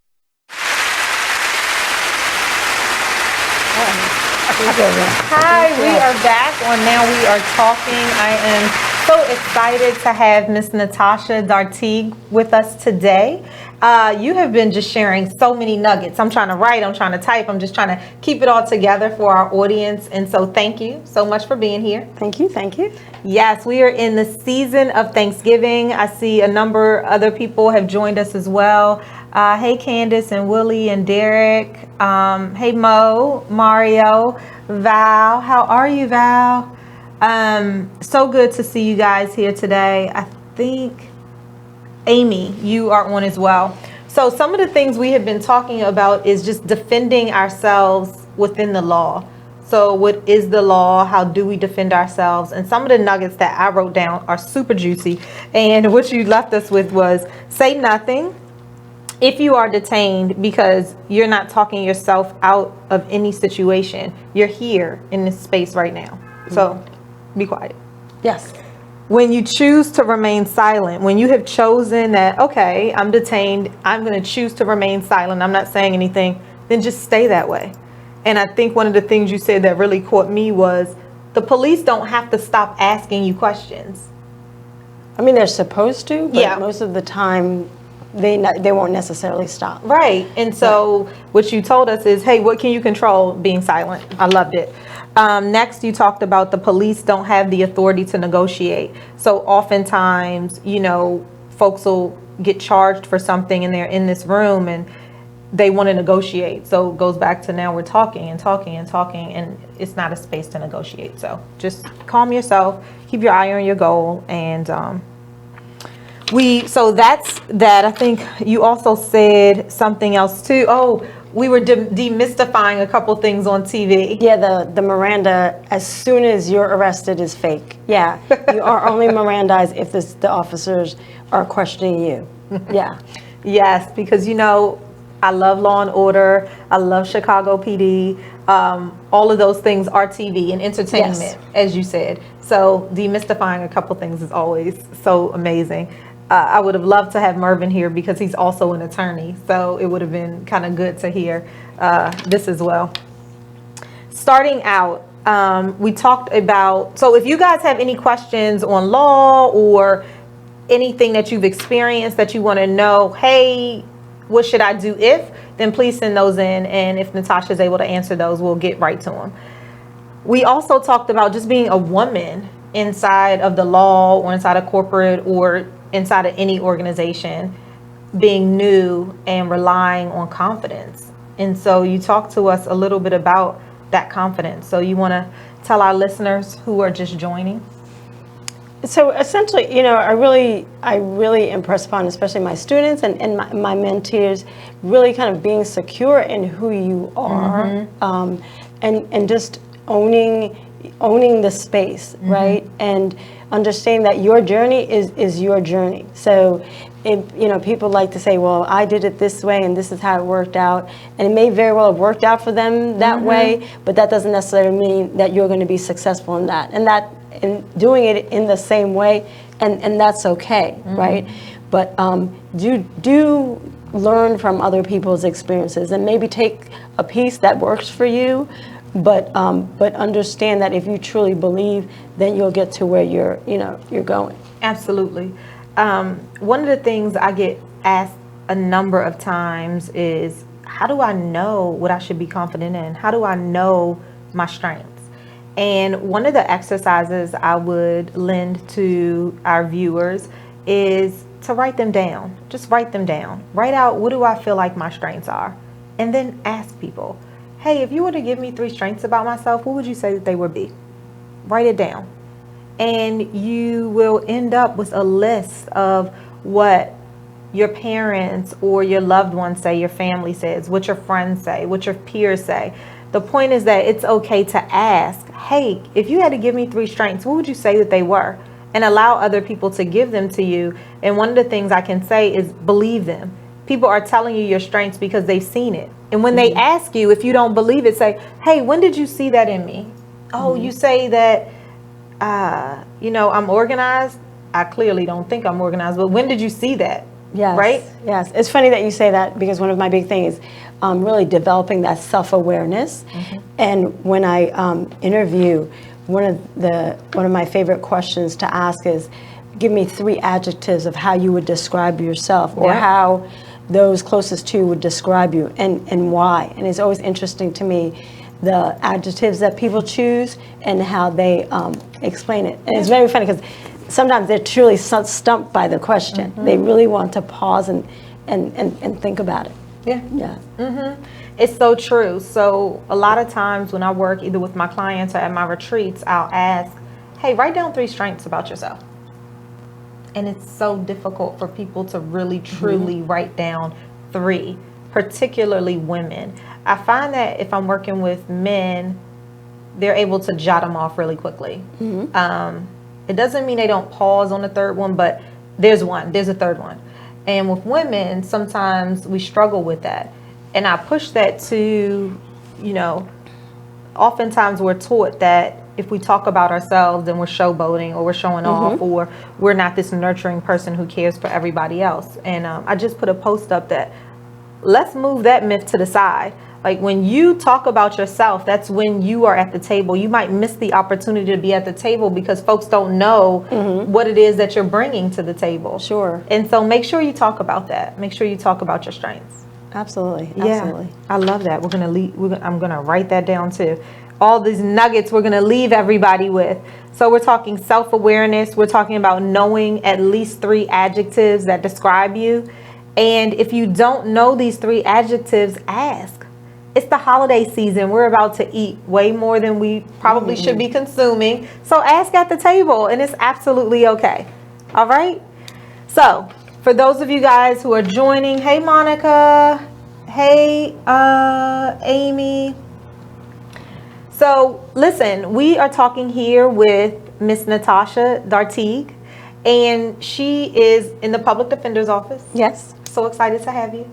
Hi, we are back on Now We Are Talking. I am so excited to have Miss Natasha Dartigue with us today. You have been just sharing so many nuggets. I'm trying to write, I'm trying to type, I'm just trying to keep it all together for our audience. And so thank you so much for being here. Thank you, thank you. Yes, we are in the season of Thanksgiving. I see a number of other people have joined us as well. Hey, Candace and Willie and Derek. Hey, Mo, Mario, Val. How are you, Val? So good to see you guys here today. I think, Amy, you are on as well. So some of the things we have been talking about is just defending ourselves within the law. So what is the law? How do we defend ourselves? And some of the nuggets that I wrote down are super juicy. And what you left us with was say nothing if you are detained because you're not talking yourself out of any situation. You're here in this space right now. So be quiet. Yes. When you choose to remain silent, when you have chosen that, okay, I'm detained, I'm going to choose to remain silent, I'm not saying anything, then just stay that way. And I think one of the things you said that really caught me was the police don't have to stop asking you questions. I mean, they're supposed to, but Yeah. most of the time they won't necessarily stop. Right. And so what you told us is, hey, what can you control? Being silent. I loved it. Next, you talked about the police don't have the authority to negotiate. So oftentimes, you know, folks will get charged for something and they're in this room and they want to negotiate. So it goes back to now we're talking and talking and talking, and it's not a space to negotiate. So just calm yourself, keep your eye on your goal, and so that's that. I think you also said something else too. Oh, we were demystifying a couple things on TV. Yeah, the Miranda, as soon as you're arrested, is fake. Yeah, you are only Mirandized if the officers are questioning you. Yeah. Yes, because I love Law and Order. I love Chicago PD. All of those things are TV and entertainment, as you said. So demystifying a couple things is always so amazing. I would have loved to have Mervin here because he's also an attorney. So it would have been kind of good to hear this as well. Starting out, we talked about, so if you guys have any questions on law or anything that you've experienced that you want to know, hey, what should I do if, then please send those in. And if Natasha is able to answer those, we'll get right to them. We also talked about just being a woman inside of the law or inside of corporate or inside of any organization, being new and relying on confidence. And so you talked to us a little bit about that confidence. So you want to tell our listeners who are just joining? So essentially, I really impress upon, especially my students and my mentees, really kind of being secure in who you are, and just owning the space, right? And understanding that your journey is your journey. So if people like to say, well, I did it this way and this is how it worked out, and it may very well have worked out for them that way, but that doesn't necessarily mean that you're going to be successful in that. And doing it in the same way, and that's okay, right? But do learn from other people's experiences and maybe take a piece that works for you, but understand that if you truly believe, then you'll get to where you're going. Absolutely. One of the things I get asked a number of times is, how do I know what I should be confident in? How do I know my strengths? And one of the exercises I would lend to our viewers is to write them down. Just write them down. Write out, what do I feel like my strengths are? And then ask people, hey, if you were to give me 3 strengths about myself, what would you say that they would be? Write it down. And you will end up with a list of what your parents or your loved ones say, your family says, what your friends say, what your peers say. The point is that it's okay to ask, hey, if you had to give me 3 strengths, what would you say that they were? And allow other people to give them to you. And one of the things I can say is believe them. People are telling you your strengths because they've seen it. And when they ask you, if you don't believe it, say, hey, when did you see that in me? Oh, you say that, I'm organized. I clearly don't think I'm organized, but when did you see that? Yes. Right? Yes. It's funny that you say that, because one of my big things is really developing that self-awareness. And when I interview, one of my favorite questions to ask is, give me 3 adjectives of how you would describe yourself, or how those closest to you would describe you, and why. And it's always interesting to me the adjectives that people choose and how they explain it. And it's very funny because sometimes they're truly stumped by the question. They really want to pause and think about it. Yeah. It's so true. So a lot of times when I work either with my clients or at my retreats, I'll ask, hey, write down 3 strengths about yourself. And it's so difficult for people to really truly write down 3, particularly women. I find that if I'm working with men, they're able to jot them off really quickly. It doesn't mean they don't pause on the 3rd one, but there's a 3rd one. And with women, sometimes we struggle with that. And I push that to, oftentimes we're taught that if we talk about ourselves, then we're showboating, or we're showing off, or we're not this nurturing person who cares for everybody else. And I just put a post up that let's move that myth to the side. Like, when you talk about yourself, that's when you are at the table. You might miss the opportunity to be at the table because folks don't know what it is that you're bringing to the table. Sure. And so make sure you talk about that. Make sure you talk about your strengths. Absolutely. Yeah, Absolutely. I love that. I'm gonna write that down too. All these nuggets we're gonna leave everybody with. So we're talking self-awareness. We're talking about knowing at least 3 adjectives that describe you. And if you don't know these 3 adjectives, ask. It's the holiday season. We're about to eat way more than we probably should be consuming. So ask at the table, and it's absolutely okay. All right? So for those of you guys who are joining, hey, Monica. Hey, Amy. So listen, we are talking here with Miss Natasha Dartigue, And she is in the public defender's office. Yes. So excited to have you.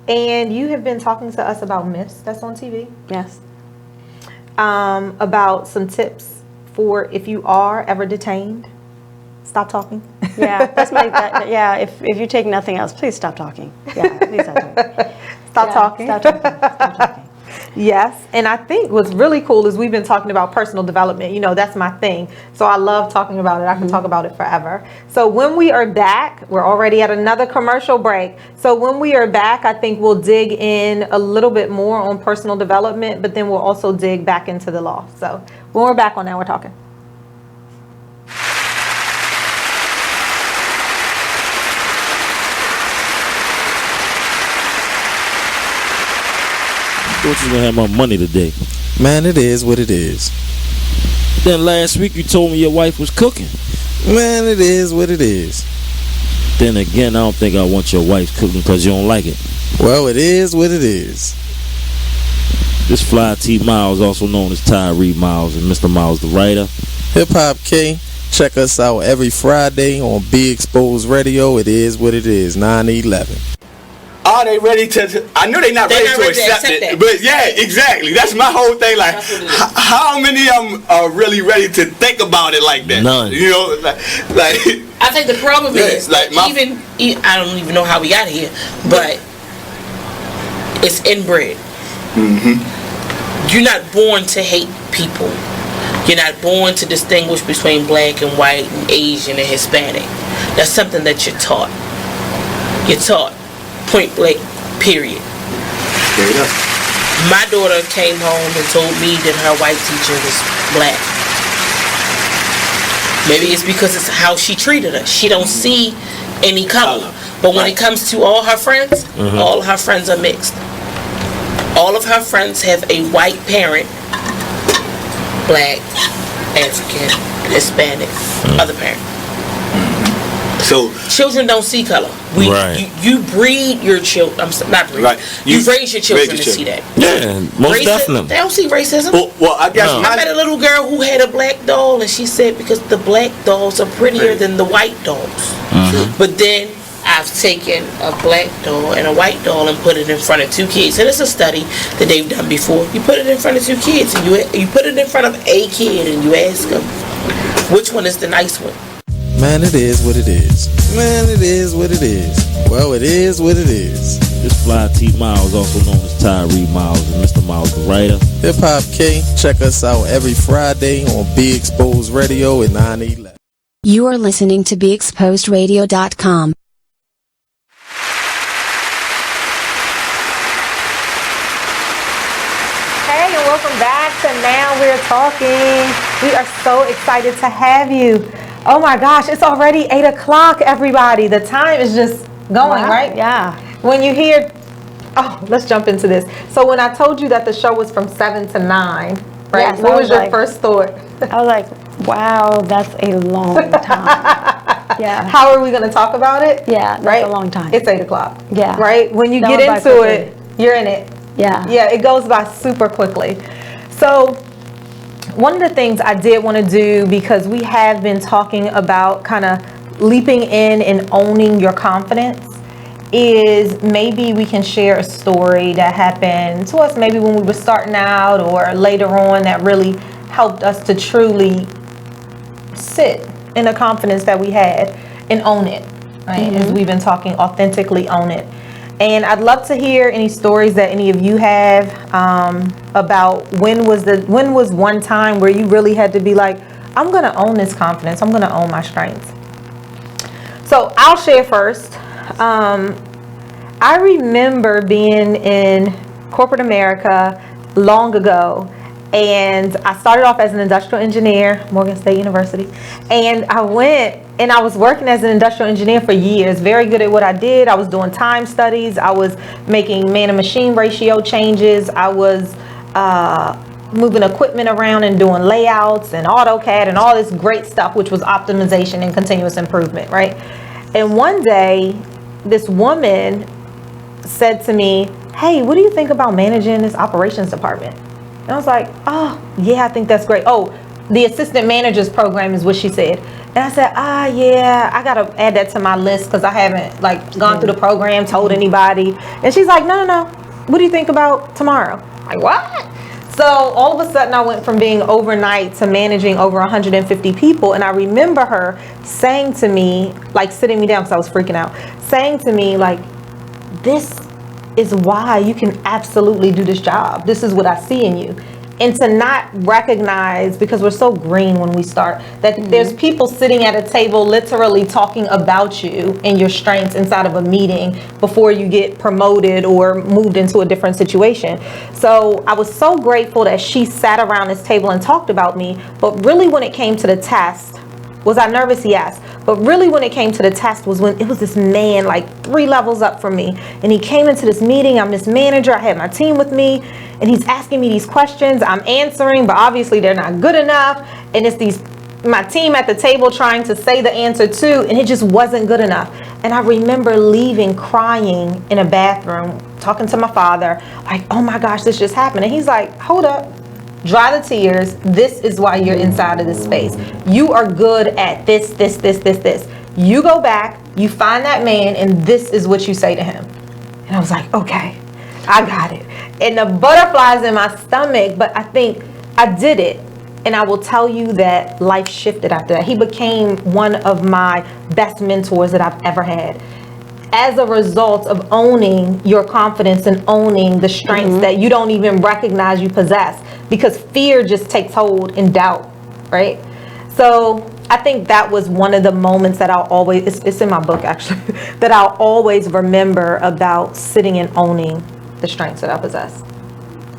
And you have been talking to us about myths that's on TV. Yes. About some tips for if you are ever detained. Stop talking. Yeah, yeah. If you take nothing else, please stop talking. Yeah, please stop talking. Stop talking. Stop talking. Stop talking. Yes, and I think what's really cool is we've been talking about personal development. You know, that's my thing. So I love talking about it. I can talk about it forever. So when we are back, we're already at another commercial break. So when we are back, I think we'll dig in a little bit more on personal development, but then we'll also dig back into the law. So when we're back on that, we're talking. Thought you gonna have my money today. Man, it is what it is. Then last week you told me your wife was cooking. Man, it is what it is. Then again, I don't think I want your wife cooking because you don't like it. Well, it is what it is. This Fly T Miles, also known as Tyree Miles, and Mr. Miles the writer. Hip Hop K. Check us out every Friday on Be Exposed Radio. It is what it is. 9/11. Are they ready to? I know they're not ready to accept it, but yeah, exactly. That's my whole thing. Like, how many of them are really ready to think about it like that? None. You know, like I think the problem is like I don't even know how we got here, but it's inbred. You're not born to hate people. You're not born to distinguish between black and white and Asian and Hispanic. That's something that you're taught. You're taught. Point blank, period. My daughter came home and told me that her white teacher was black. Maybe it's because it's how she treated us. She don't see any color. But when it comes to all her friends, all her friends are mixed. All of her friends have a white parent, black, African, Hispanic, other parent. So children don't see color. You breed your children. Not breed. Right. You raise your children to see that. Yeah, most definitely. They don't see racism. Well, I guess I met a little girl who had a black doll, and she said because the black dolls are prettier than the white dolls. But then I've taken a black doll and a white doll and put it in front of two kids. And it's a study that they've done before. You put it in front of two kids, and you put it in front of a kid, and you ask them which one is the nice one. Man, it is what it is. Man, it is what it is. Well, it is what it is. This Fly T Miles, also known as Tyree Miles, and Mr. Miles the writer. Hip Hop K. Check us out every Friday on Be Exposed Radio at 9/11. You are listening to BeExposedRadio.com. Hey, and welcome back to Now We're Talking. We are so excited to have you. Oh my gosh, it's already 8 o'clock, everybody. The time is just going, right? Yeah. When you hear, let's jump into this. So when I told you that the show was from 7 to 9, right? Yes, what was your first thought? I was like, wow, that's a long time. Yeah. How are we going to talk about it? Yeah, that's right? a long time. It's 8 o'clock. Yeah. Right? When you That get went by into quickly. it, you're in it. Yeah. Yeah, it goes by super quickly. So one of the things I did want to do, because we have been talking about kind of leaping in and owning your confidence, is maybe we can share a story that happened to us maybe when we were starting out or later on that really helped us to truly sit in the confidence that we had and own it, right? As we've been talking, authentically own it. And I'd love to hear any stories that any of you have about when was one time where you really had to be like, I'm going to own this confidence. I'm going to own my strengths. So I'll share first. I remember being in corporate America long ago, and I started off as an industrial engineer, Morgan State University, and I went and I was working as an industrial engineer for years, very good at what I did. I was doing time studies. I was making man and machine ratio changes. I was moving equipment around and doing layouts and AutoCAD and all this great stuff, which was optimization and continuous improvement, right? And one day, this woman said to me, hey, what do you think about managing this operations department? And I was like, oh, yeah, I think that's great. Oh, the assistant managers program is what she said. And I said, yeah, I got to add that to my list because I haven't like gone through the program, told anybody. And she's like, no. What do you think about tomorrow? I'm like, what? So all of a sudden I went from being overnight to managing over 150 people. And I remember her saying to me, like sitting me down because I was freaking out, saying to me like, this is why you can absolutely do this job. This is what I see in you. And to not recognize, because we're so green when we start, that there's people sitting at a table literally talking about you and your strengths inside of a meeting before you get promoted or moved into a different situation. So I was so grateful that she sat around this table and talked about me. But really when it came to the test, was I nervous? Yes. But really when it came to the test was when it was this man like 3 levels up from me. And he came into this meeting. I'm this manager. I had my team with me. And he's asking me these questions. I'm answering, but obviously they're not good enough. And it's my team at the table trying to say the answer too. And it just wasn't good enough. And I remember leaving crying in a bathroom, talking to my father, like, oh my gosh, this just happened. And he's like, hold up. Dry the tears. This is why you're inside of this space. You are good at this. You go back, you find that man, and this is what you say to him. And I was like, okay, I got it. And the butterflies in my stomach, but I think I did it. And I will tell you that life shifted after that. He became one of my best mentors that I've ever had. As a result of owning your confidence and owning the strengths that you don't even recognize you possess, because fear just takes hold and doubt, right? So I think that was one of the moments that I'll always, it's in my book actually, that I'll always remember about sitting and owning the strengths that I possess.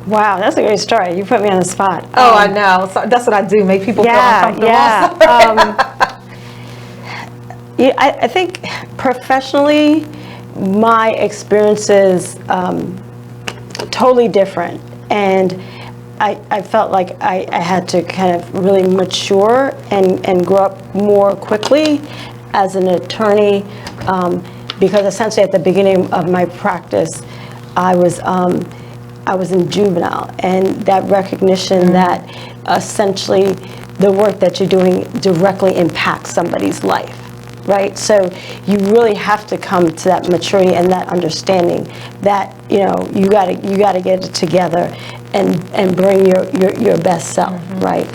Wow, that's a great story. You put me on the spot. Oh, I know. So that's what I do, make people feel uncomfortable. I think professionally, my experiences totally different, and I felt like I had to kind of really mature and grow up more quickly as an attorney, because essentially at the beginning of my practice, I was in juvenile, and that recognition that essentially the work that you're doing directly impacts somebody's life. Right, so you really have to come to that maturity and that understanding that you gotta get it together and bring your best self, right?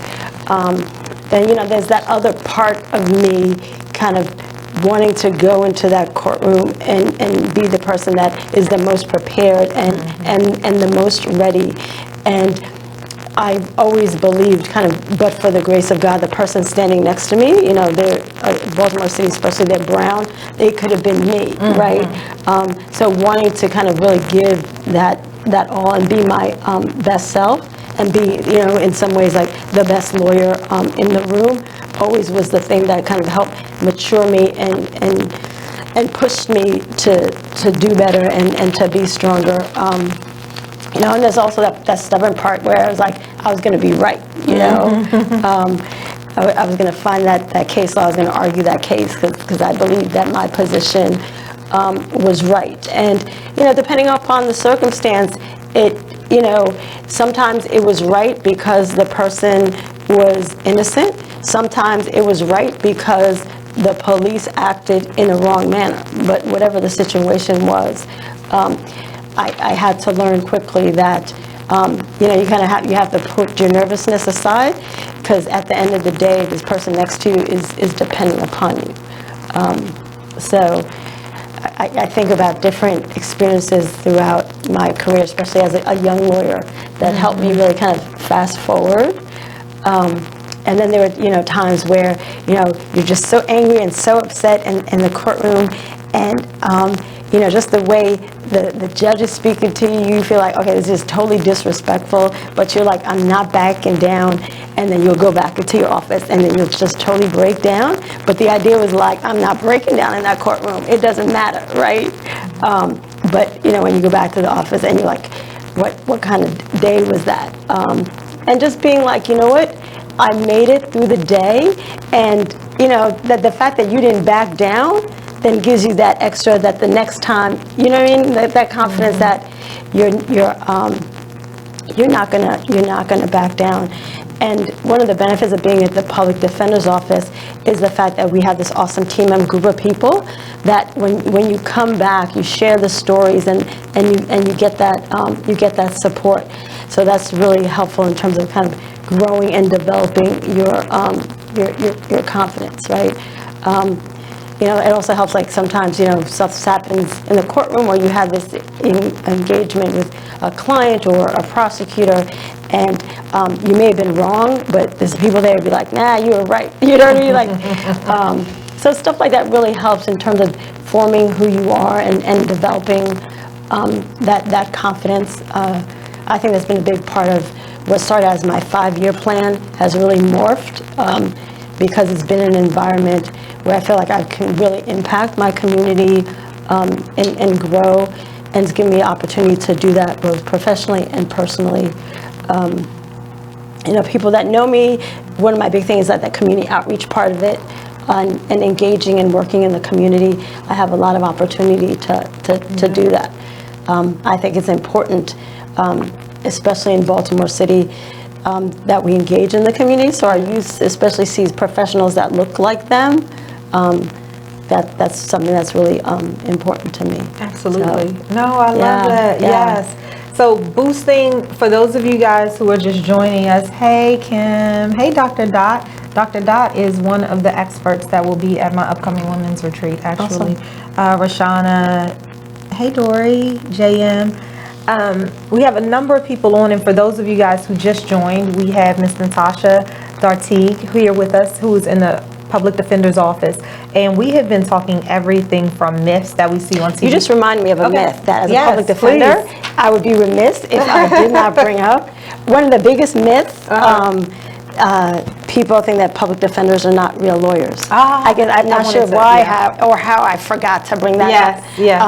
Then there's that other part of me kind of wanting to go into that courtroom and be the person that is the most prepared and the most ready. And I've always believed, kind of, but for the grace of God, the person standing next to me, they're Baltimore City, especially, they're brown. It could have been me, right? So wanting to kind of really give that all and be my best self and be, in some ways like the best lawyer in the room, always was the thing that kind of helped mature me and pushed me to do better and to be stronger. And there's also that stubborn part where I was like, I was going to be right, I was going to find that case law, I was going to argue that case because I believed that my position was right. And, depending upon the circumstance, sometimes it was right because the person was innocent. Sometimes it was right because the police acted in a wrong manner. But whatever the situation was, I had to learn quickly that you have to put your nervousness aside, because at the end of the day, this person next to you is dependent upon you. So I think about different experiences throughout my career, especially as a young lawyer, that helped me really kind of fast forward. And then there were times where you're just so angry and so upset in the courtroom, and just the way the judge is speaking to you, you feel like, okay, this is totally disrespectful, but you're like, I'm not backing down, and then you'll go back into your office, and then you'll just totally break down. But the idea was like, I'm not breaking down in that courtroom. It doesn't matter, right? But when you go back to the office, and you're like, what kind of day was that? And just being like, you know what? I made it through the day, and that the fact that you didn't back down then gives you that extra, that the next time, that confidence that you're not gonna back down. And one of the benefits of being at the public defender's office is the fact that we have this awesome team and group of people that when you come back, you share the stories and you get that support. So that's really helpful in terms of kind of growing and developing your confidence, right? It also helps, like sometimes, stuff happens in the courtroom where you have this engagement with a client or a prosecutor, and you may have been wrong, but there's people there who be like, nah, you were right. You know what I mean? Like, so stuff like that really helps in terms of forming who you are and developing that confidence. I think that's been a big part of what started as my 5-year plan has really morphed because it's been an environment where I feel like I can really impact my community and grow, and it's given me the opportunity to do that both professionally and personally. People that know me, one of my big things is that community outreach part of it, and engaging and working in the community. I have a lot of opportunity to do that. I think it's important, especially in Baltimore City, that we engage in the community, so our youth especially sees professionals that look like them. That's something that's really important to me. Absolutely. I love that. Yes. So boosting, for those of you guys who are just joining us, hey Kim, hey Dr. Dot. Dr. Dot is one of the experts that will be at my upcoming women's retreat, actually. Awesome. Rashana, hey Dory, JM. We have a number of people on, and for those of you guys who just joined, we have Miss Natasha Dartigue here with us, who is in the public defender's office, and we have been talking everything from myths that we see on TV. You just remind me of a myth that as a public defender, please. I would be remiss if I did not bring up. One of the biggest myths, people think that public defenders are not real lawyers. I guess I'm not sure why how I forgot to bring that up. Yes.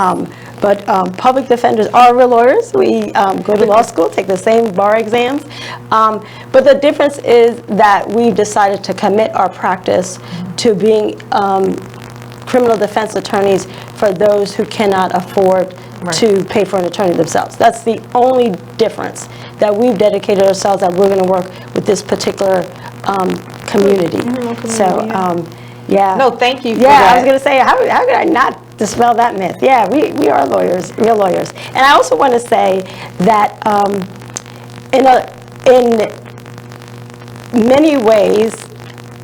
But public defenders are real lawyers. We go to law school, take the same bar exams. But the difference is that we've decided to commit our practice to being criminal defense attorneys for those who cannot afford to pay for an attorney themselves. That's the only difference, that we've dedicated ourselves, that we're going to work with this particular community. So, yeah. No, thank you for that. I was going to say, how could I not dispel that myth? Yeah, we are lawyers, real lawyers. And I also want to say that in many ways,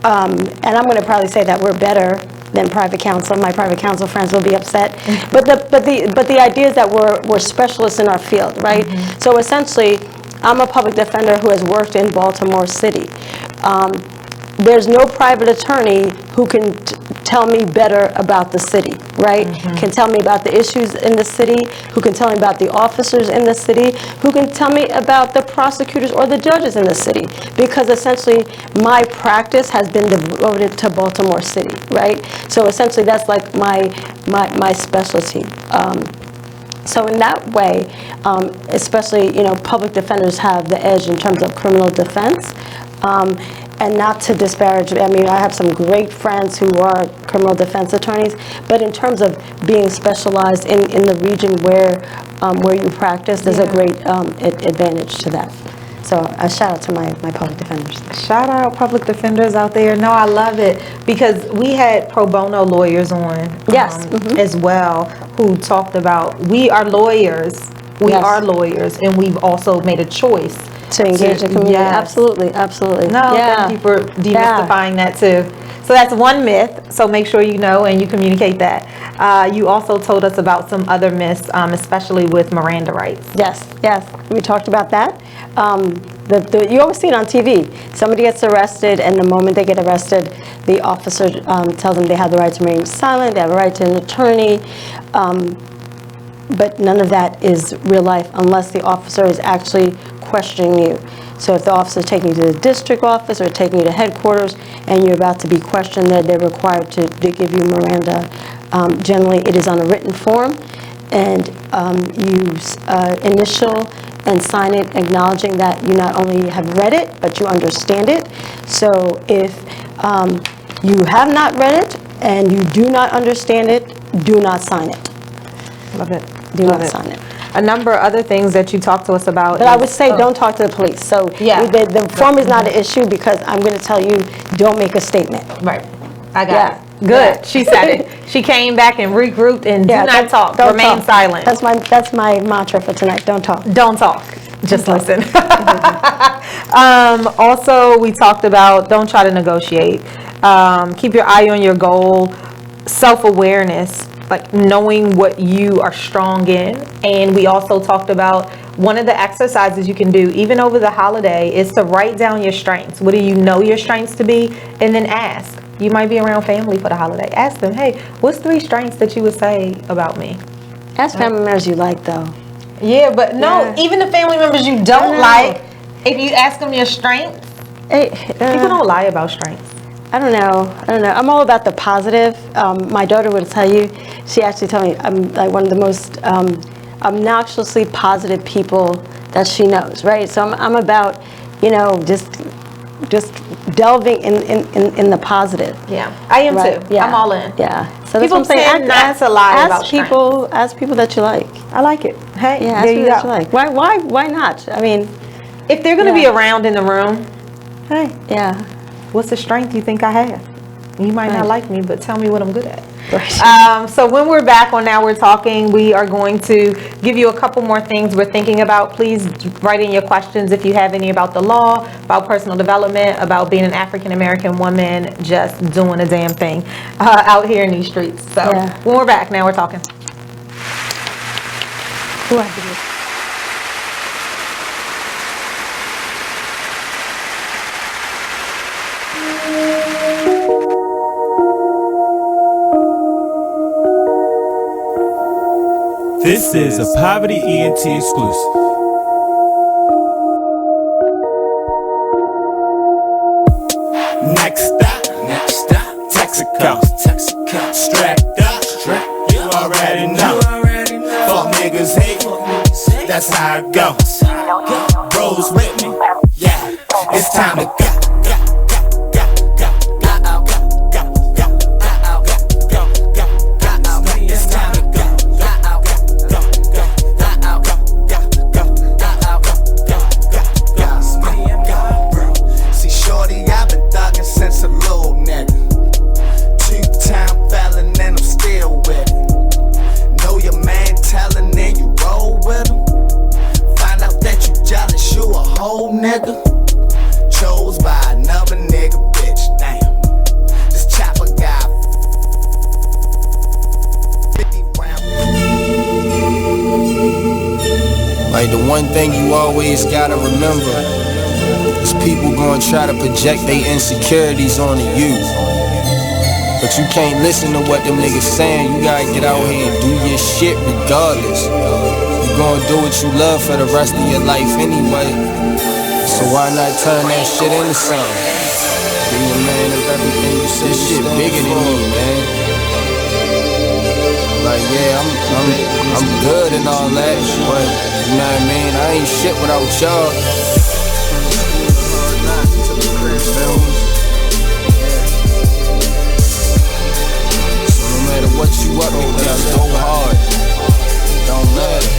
and I'm going to probably say that we're better than private counsel. My private counsel friends will be upset. But the idea is that we're specialists in our field, right? Mm-hmm. So essentially, I'm a public defender who has worked in Baltimore City. There's no private attorney who can tell me better about the city, right? Mm-hmm. Can tell me about the issues in the city, who can tell me about the officers in the city, who can tell me about the prosecutors or the judges in the city, because essentially my practice has been devoted to Baltimore City, right? So essentially that's like my specialty. So in that way, especially, public defenders have the edge in terms of criminal defense. And not to disparage, I mean, I have some great friends who are criminal defense attorneys, but in terms of being specialized in the region where you practice, there's a great advantage to that. So a shout out to my public defenders. Shout out public defenders out there. No, I love it, because we had pro bono lawyers on as well, who talked about, we are lawyers, and we've also made a choice to engage the community. Absolutely. No, thank you for demystifying that too. So that's one myth, so make sure you know and you communicate that. You also told us about some other myths, especially with Miranda rights. Yes, we talked about that. You always see it on TV. Somebody gets arrested, and the moment they get arrested, the officer tells them they have the right to remain silent, they have a right to an attorney, but none of that is real life unless the officer is actually questioning you. So if the officer is taking you to the district office or taking you to headquarters and you're about to be questioned, they're required to give you Miranda. Generally, it is on a written form, and you initial and sign it acknowledging that you not only have read it, but you understand it. So if you have not read it and you do not understand it, do not sign it. Love it. Do not sign it. a number of other things that you talked to us about. But I would say don't talk to the police. So Yeah. the form is not an issue because I'm going to tell you, don't make a statement. Right. I got it. Good. Yeah. She said it. She came back and regrouped and do not don't- talk. don't Remain talk. silent. That's my mantra for tonight. Don't talk. Don't talk. Just listen. Also, we talked about don't try to negotiate. Keep your eye on your goal. Self-awareness, like knowing what you are strong in. And we also talked about one of the exercises you can do even over the holiday is to write down your strengths. What do you know your strengths to be? And then ask. You might be around family for the holiday. Ask them, hey, what's 3 strengths that you would say about me? Ask family members you like, though. Yeah, but no, even the family members you don't like, if you ask them your strengths, people don't lie about strengths. I don't know. I'm all about the positive. My daughter would tell you, she actually told me I'm like one of the most obnoxiously positive people that she knows, right? So I'm about, just delving in the positive. Yeah, I am too. Yeah. I'm all in. Yeah. So People that's what I'm saying. tend not to lie about ask people that you like. I like it. Hey, Yeah, ask there people you that go. you like. Why not? I mean, If they're going to be around in the room, hey, yeah, what's the strength you think I have? You might not like me, but tell me what I'm good at. Right. So when we're back on Now We're Talking, we are going to give you a couple more things we're thinking about. Please write in your questions if you have any about the law, about personal development, about being an African-American woman, just doing a damn thing out here in these streets. So when we're back, Now We're Talking. Who I believe. This is a Poverty ENT exclusive. Next stop, Texaco. Strapped up, you already know. Fuck niggas hate, that's how it goes. Bros with me, yeah, it's time to go. Like the one thing you always gotta remember is people gonna try to project their insecurities onto you. But you can't listen to what them niggas saying. You gotta get out here and do your shit regardless. You gonna do what you love for the rest of your life anyway. So why not turn that shit into something? Be a man of everything you say. This shit bigger than me, man. Like yeah, I'm good and all that, but you know what I mean? I ain't shit without y'all. So no matter what you up to, just go hard. Don't matter.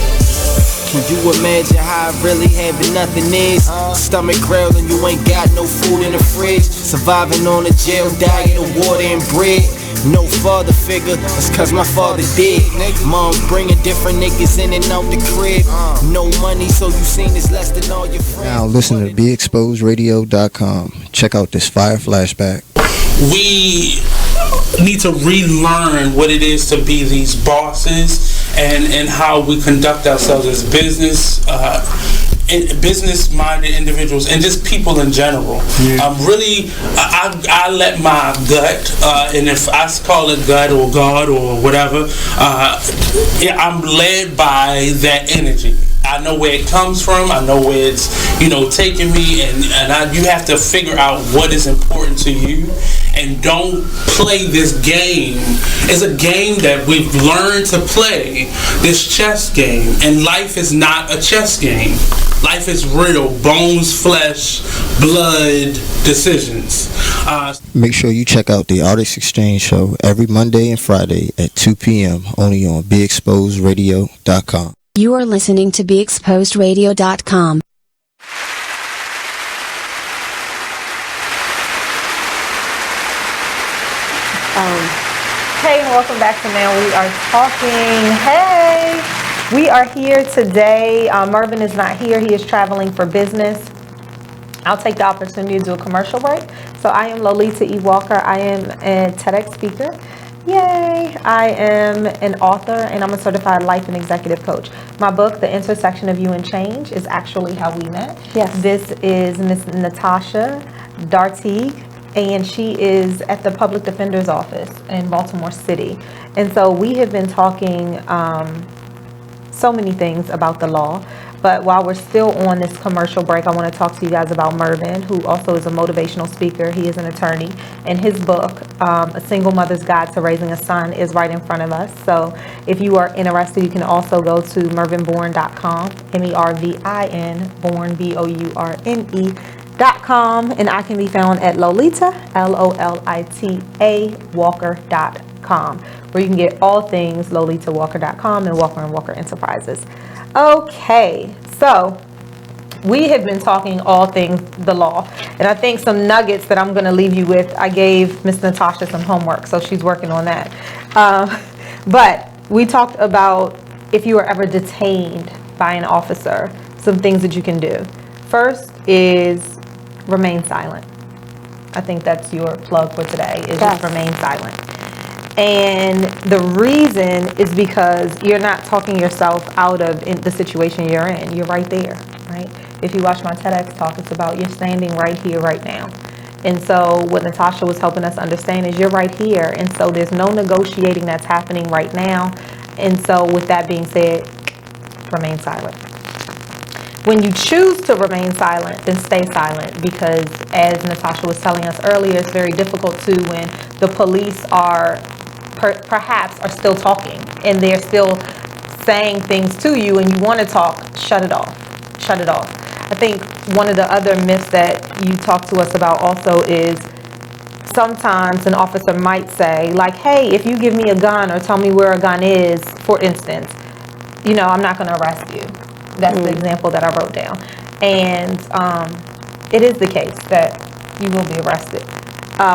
Can you imagine how I really having nothing is? Stomach growling, you ain't got no food in the fridge. Surviving on a jail diet of water and bread. No father figure, that's cause my father dead. Mom's bringing different niggas in and out the crib. No money, so you seen this less than all your friends. Now listen to BeExposedRadio.com. Check out this fire flashback. We need to relearn what it is to be these bosses and how we conduct ourselves as business-minded individuals and just people in general. I let my gut, and if I call it gut or God or whatever, I'm led by that energy. I know where it comes from. I know where it's, taking me, and you have to figure out what is important to you, and don't play this game. It's a game that we've learned to play, this chess game, and life is not a chess game. Life is real, bones, flesh, blood, decisions. Make sure you check out the Artist Exchange Show every Monday and Friday at 2 p.m. only on BeExposedRadio.com. You are listening to BeExposedRadio.com. Hey, and welcome back to Now We Are Talking. Hey, we are here today. Mervin is not here. He is traveling for business. I'll take the opportunity to do a commercial break. So I am Lolita E. Walker. I am a TEDx speaker. Yay! I am an author and I'm a certified life and executive coach. My book, The Intersection of You and Change, is actually how we met. Yes. This is Miss Natasha Dartigue, and she is at the Public Defender's Office in Baltimore City. And so we have been talking so many things about the law. But while we're still on this commercial break, I want to talk to you guys about Mervin, who also is a motivational speaker. He is an attorney. And his book, A Single Mother's Guide to Raising a Son, is right in front of us. So if you are interested, you can also go to mervinbourne.com, MERVIN, Bourne, BOURNE.com. And I can be found at Lolita, LOLITA, Walker.com, where you can get all things LolitaWalker.com and Walker & Walker Enterprises. Okay, so we have been talking all things the law, and I think some nuggets that I'm going to leave you with. I gave Miss Natasha some homework, so she's working on that. But we talked about if you are ever detained by an officer, some things that you can do. First is remain silent. I think that's your plug for today, is just remain silent. And the reason is because you're not talking yourself out of the situation you're in. You're right there, right? If you watch my TEDx talk, it's about you're standing right here, right now. And so what Natasha was helping us understand is you're right here. And so there's no negotiating that's happening right now. And so with that being said, remain silent. When you choose to remain silent, then stay silent, because as Natasha was telling us earlier, it's very difficult to when the police are perhaps are still talking and they're still saying things to you and you want to talk. Shut it off. Shut it off. I think one of the other myths that you talked to us about also is sometimes an officer might say, like, hey, if you give me a gun or tell me where a gun is, for instance, you know, I'm not going to arrest you. That's the example that I wrote down. And it is the case that you will be arrested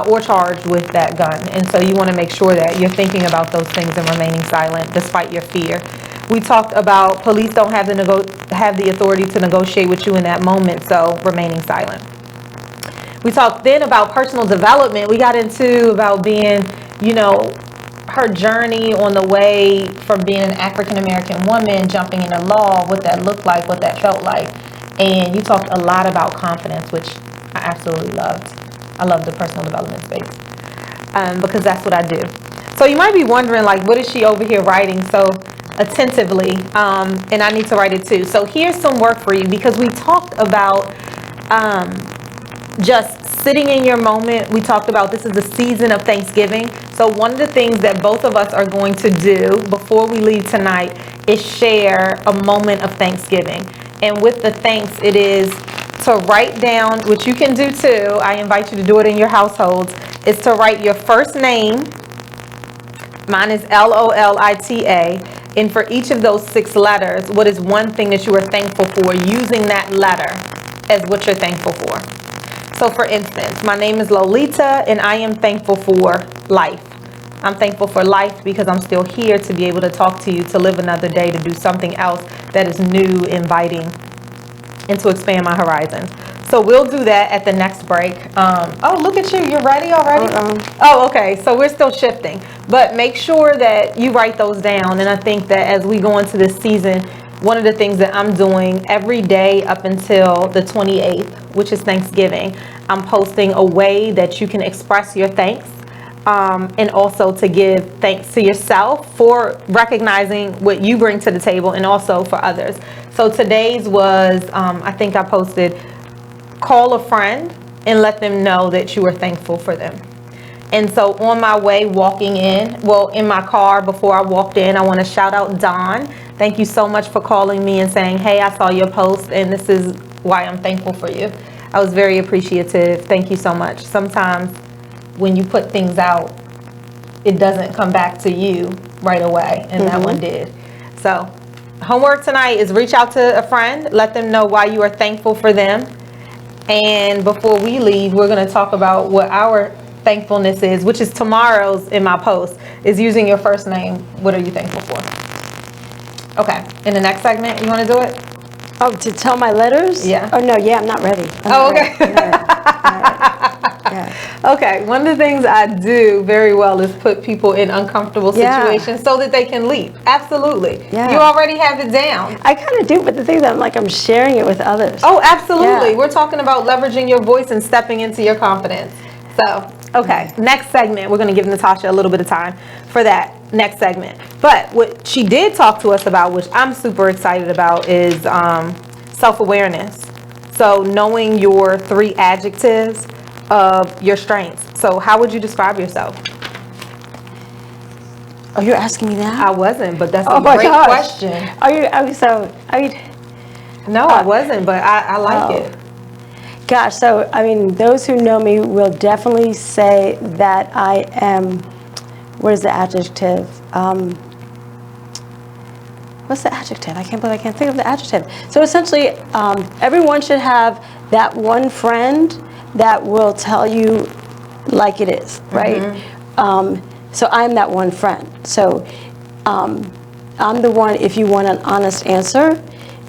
or charged with that gun. And so you want to make sure that you're thinking about those things and remaining silent despite your fear. We talked about police don't have the authority to negotiate with you in that moment, so remaining silent. We talked then about personal development. We got into about being, you know, her journey on the way from being an African-American woman, jumping into law, what that looked like, what that felt like. And you talked a lot about confidence, which I absolutely loved. I love the personal development space because that's what I do. So you might be wondering, like, what is she over here writing so attentively? And I need to write it too. So here's some work for you, because we talked about just sitting in your moment. We talked about this is the season of Thanksgiving. So one of the things that both of us are going to do before we leave tonight is share a moment of Thanksgiving. And with the thanks, it is to write down, which you can do too, I invite you to do it in your households, is to write your first name. Mine is Lolita. And for each of those 6 letters, what is one thing that you are thankful for, using that letter as what you're thankful for. So for instance, my name is Lolita and I am thankful for life. I'm thankful for life because I'm still here to be able to talk to you, to live another day, to do something else that is new, inviting, and to expand my horizons. So we'll do that at the next break. Oh, look at you. You're ready already? Oh, okay. So we're still shifting. But make sure that you write those down. And I think that as we go into this season, one of the things that I'm doing every day up until the 28th, which is Thanksgiving, I'm posting a way that you can express your thanks and also to give thanks to yourself for recognizing what you bring to the table and also for others. So today's was, I think I posted, call a friend and let them know that you are thankful for them. And so on my way walking in, well, in my car before I walked in, I want to shout out Don. Thank you so much for calling me and saying, hey, I saw your post and this is why I'm thankful for you. I was very appreciative. Thank you so much. Sometimes when you put things out, it doesn't come back to you right away. And that one did. So Homework tonight is reach out to a friend, let them know why you are thankful for them. And before we leave, we're going to talk about what our thankfulness is, which is tomorrow's in my post, is using your first name. What are you thankful for? Okay. In the next segment, you want to do it? Oh, to tell my letters? Yeah. Oh, no, I'm not ready. Okay, one of the things I do very well is put people in uncomfortable situations so that they can leap. Absolutely. Yeah. You already have it down. I kind of do, but the thing is, I'm sharing it with others. Oh, absolutely. We're talking about leveraging your voice and stepping into your confidence. So, okay, next segment, we're going to give Natasha a little bit of time for that next segment. But what she did talk to us about, which I'm super excited about, is self-awareness. So knowing your 3 adjectives of your strengths. So how would you describe yourself? Oh, you're asking me that? I wasn't, but that's a great question. No, I wasn't, but I like it. Gosh, so, those who know me will definitely say that I am, what is the adjective? What's the adjective? I can't believe I can't think of the adjective. So essentially, everyone should have that one friend that will tell you like it is, right? So I'm that one friend. So I'm the one, if you want an honest answer,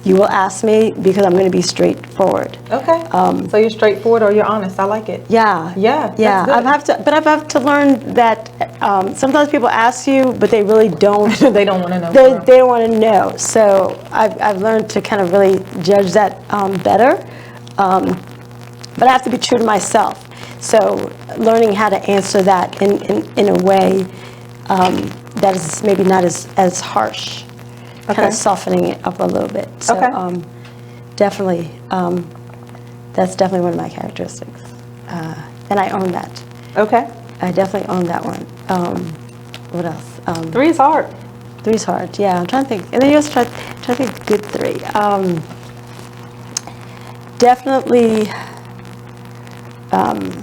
you will ask me because I'm going to be straightforward. Okay. So you're straightforward or you're honest. I like it. Yeah. I've had to learn that sometimes people ask you, but they really don't. They don't want to know. They don't want to know. So I've learned to kind of really judge that better. But I have to be true to myself. So learning how to answer that in a way that is maybe not as harsh. Kind of softening it up a little bit. So definitely, that's definitely one of my characteristics. And I own that. Okay. I definitely own that one. What else? 3 is hard. 3 is hard, yeah. I'm trying to think. And then you also try to think good 3. Definitely, I'm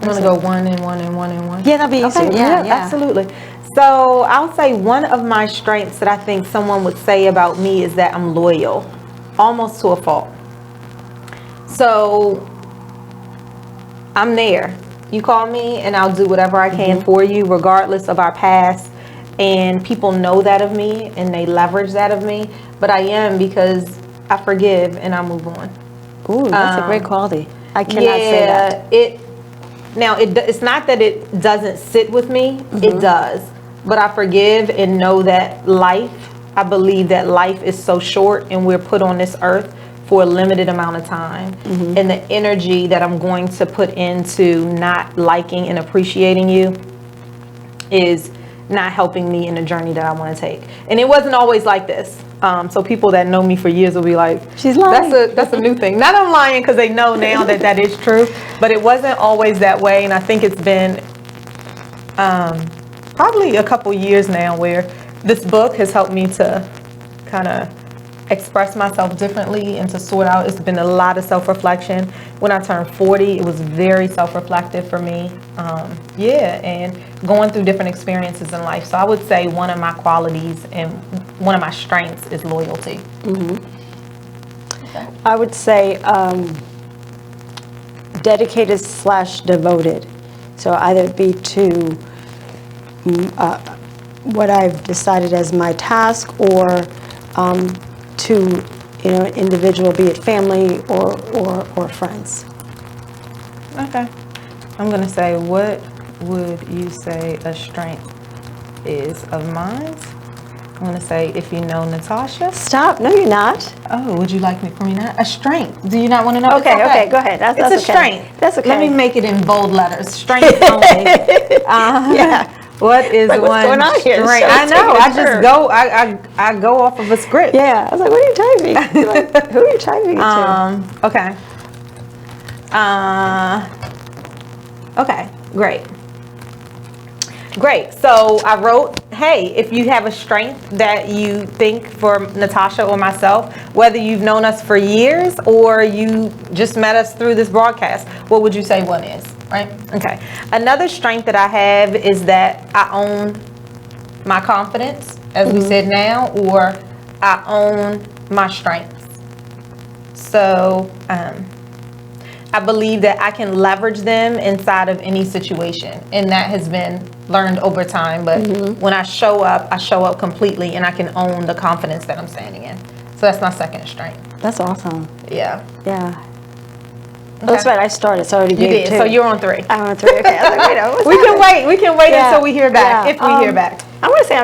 going to go 1 and 1 and 1 and 1. Yeah, that'd be easier. Yeah, absolutely. So I'll say one of my strengths that I think someone would say about me is that I'm loyal, almost to a fault. So I'm there. You call me and I'll do whatever I can for you, regardless of our past. And people know that of me and they leverage that of me. But I am, because I forgive and I move on. Ooh, that's a great quality. I cannot say that. It's not that it doesn't sit with me. It does. But I forgive and know that I believe that life is so short and we're put on this earth for a limited amount of time. And the energy that I'm going to put into not liking and appreciating you is not helping me in the journey that I want to take. And it wasn't always like this. So people that know me for years will be like, she's lying. That's a new thing. Not I'm lying because they know now that is true, but it wasn't always that way. And I think it's been probably a couple years now where this book has helped me to kind of express myself differently and to sort out. It's been a lot of self-reflection. When I turned 40, it was very self-reflective for me. And going through different experiences in life. So I would say one of my qualities and one of my strengths is loyalty. I would say dedicated/devoted. So either be to what I've decided as my task, or to an individual, be it family or friends. Okay. I'm gonna say, what would you say a strength is of mine? I'm gonna say, if you know Natasha. Stop. No, you're not. Oh, would you like me for me not? A strength. Do you not want to know? Okay, go ahead. That's a okay. strength. That's okay. Let me make it in bold letters. Strength only. Yeah. What is what's one going on here? strength? I know. I just go. I go off of a script. Yeah. I was like, what are you typing? You're like, who are you typing to? Okay. Okay. Great. So I wrote, hey, if you have a strength that you think for Natasha or myself, whether you've known us for years or you just met us through this broadcast, what would you say one is? Right? Okay. Another strength that I have is that I own my confidence, as we said now, or I own my strengths. So I believe that I can leverage them inside of any situation, and that has been learned over time. But when I show up completely, and I can own the confidence that I'm standing in. So that's my second strength. That's awesome. Yeah. Yeah. Okay. That's right. I started. So I already you did. 2. So you're on 3. I'm on 3. Okay. I was like, wait, what's we happening? can wait. We can wait until we hear back. If we hear back. I'm going to say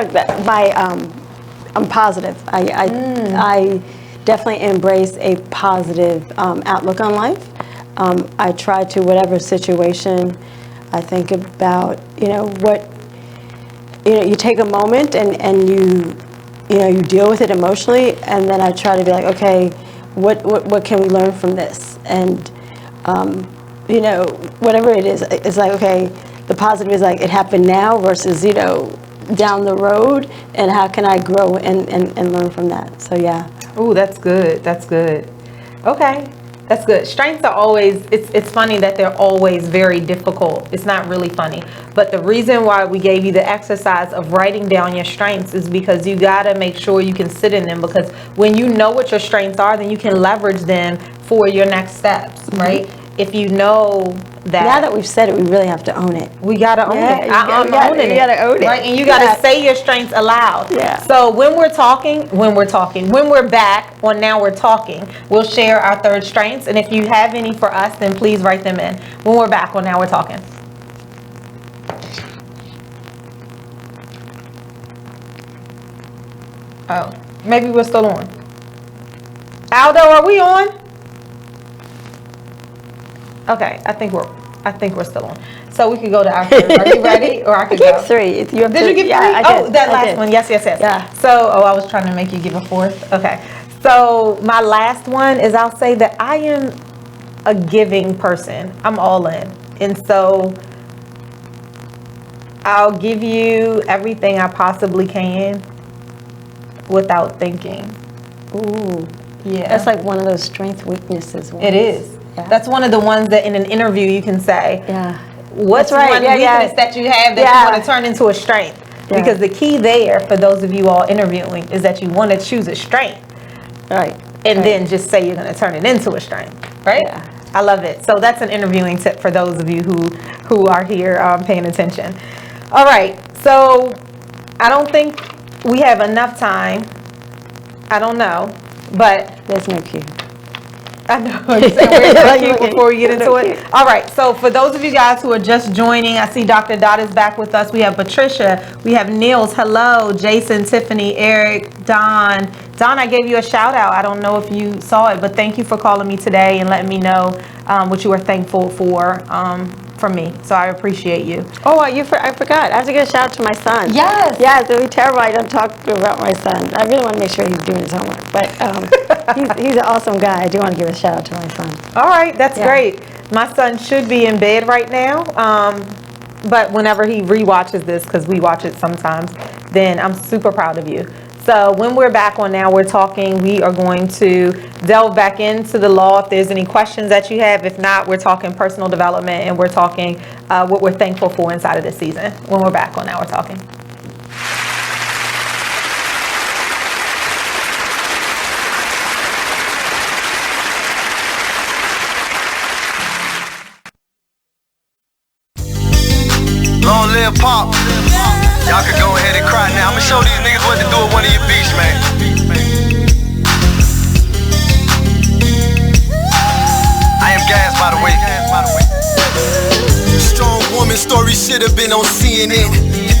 I'm positive. I definitely embrace a positive outlook on life. I try to, whatever situation, I think about, you take a moment and you deal with it emotionally, and then I try to be like, okay, what can we learn from this? And, whatever it is, it's like, okay, the positive is like it happened now versus, down the road, and how can I grow and learn from that? So, yeah. Ooh, that's good. That's good. Okay. That's good. Strengths are always, it's funny that they're always very difficult. It's not really funny. But the reason why we gave you the exercise of writing down your strengths is because you got to make sure you can sit in them, because when you know what your strengths are, then you can leverage them for your next steps, right? If you know that. Now that we've said it, we really have to own it. We got to own it. I'm owning it. You got to own it. Right? And you got to say your strengths aloud. Yeah. So when we're back on Now We're Talking, we'll share our third strengths. And if you have any for us, then please write them in when we're back on Now We're Talking. Oh, maybe we're still on. Aldo, are we on? Okay, I think we're still on. So we could go to our third. Are you ready? Or I could go. 3. Did you give 3? That last one. Yes. Yeah. So, I was trying to make you give a 4th. Okay. So my last one is, I'll say that I am a giving person. I'm all in. And so I'll give you everything I possibly can without thinking. Ooh. Yeah. That's like one of those strength weaknesses ones. It is. Yeah. That's one of the ones that in an interview you can say, what's right. one weakness that you have that you want to turn into a strength? Yeah. Because the key there, for those of you all interviewing, is that you want to choose a strength. Right. And then just say you're going to turn it into a strength. Right? Yeah. I love it. So that's an interviewing tip for those of you who are here paying attention. All right. So I don't think we have enough time. I don't know. But there's no cue. I know. Where's the cue before we get into it? All right. So for those of you guys who are just joining, I see Dr. Dot is back with us. We have Patricia. We have Niels. Hello. Jason, Tiffany, Eric, Don. Don, I gave you a shout out. I don't know if you saw it, but thank you for calling me today and letting me know what you were thankful for from me. So I appreciate you. Oh, I forgot. I have to give a shout out to my son. Yes. Yeah, it would be terrible I don't talk about my son. I really want to make sure he's doing his homework. But he's an awesome guy. I do want to give a shout out to my son. All right, that's great. My son should be in bed right now. But whenever he rewatches this, because we watch it sometimes, then I'm super proud of you. So when we're back on Now We're Talking, we are going to delve back into the law if there's any questions that you have. If not, we're talking personal development, and we're talking what we're thankful for inside of this season when we're back on Now We're Talking. Long live Pop. Y'all can go ahead and cry now. I'ma show these niggas what to do with one of your beats, man. I am Gas, by the way. Strong woman story should've been on CNN.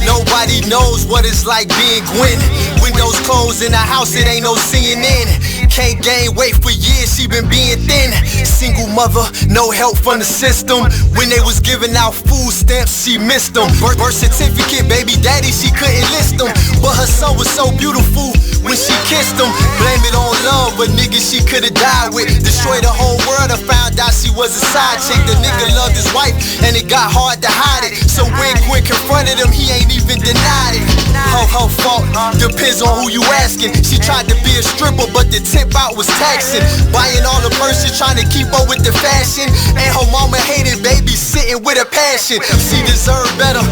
Nobody knows what it's like being Gwen. Windows closed in the house, it ain't no CNN. Can't gain weight for years, she been being thin. Single mother, no help from the system. When they was giving out food stamps, she missed them. Birth certificate, baby daddy, she couldn't list them. But her son was so beautiful when she kissed him. Blame it on love, but nigga she could've died with. Destroyed the whole world and found out she was a side chick. The nigga loved his wife and it got hard to hide it. So when Gwen confronted him, he ain't even denied it. Her fault, depends on who you asking. She tried to be a stripper, but the tip out was taxing. Buying all the person trying to keep up with the fashion. And her mama hated baby sitting with a passion. She deserved better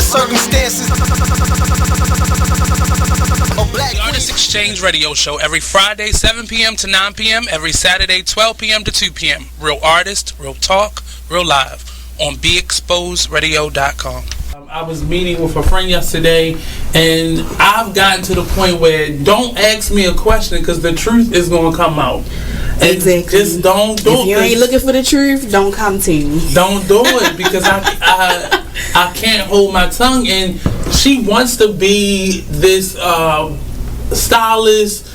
circumstances. The Artist Exchange Radio Show every Friday 7 p.m. to 9 p.m. every Saturday 12 p.m. to 2 p.m. Real artist, real talk, real live on BeExposedRadio.com. I was meeting with a friend yesterday, and I've gotten to the point where don't ask me a question because the truth is going to come out. And exactly. Just don't do it. If you ain't looking for the truth, don't come to me. Don't do it because I can't hold my tongue. And she wants to be this stylist,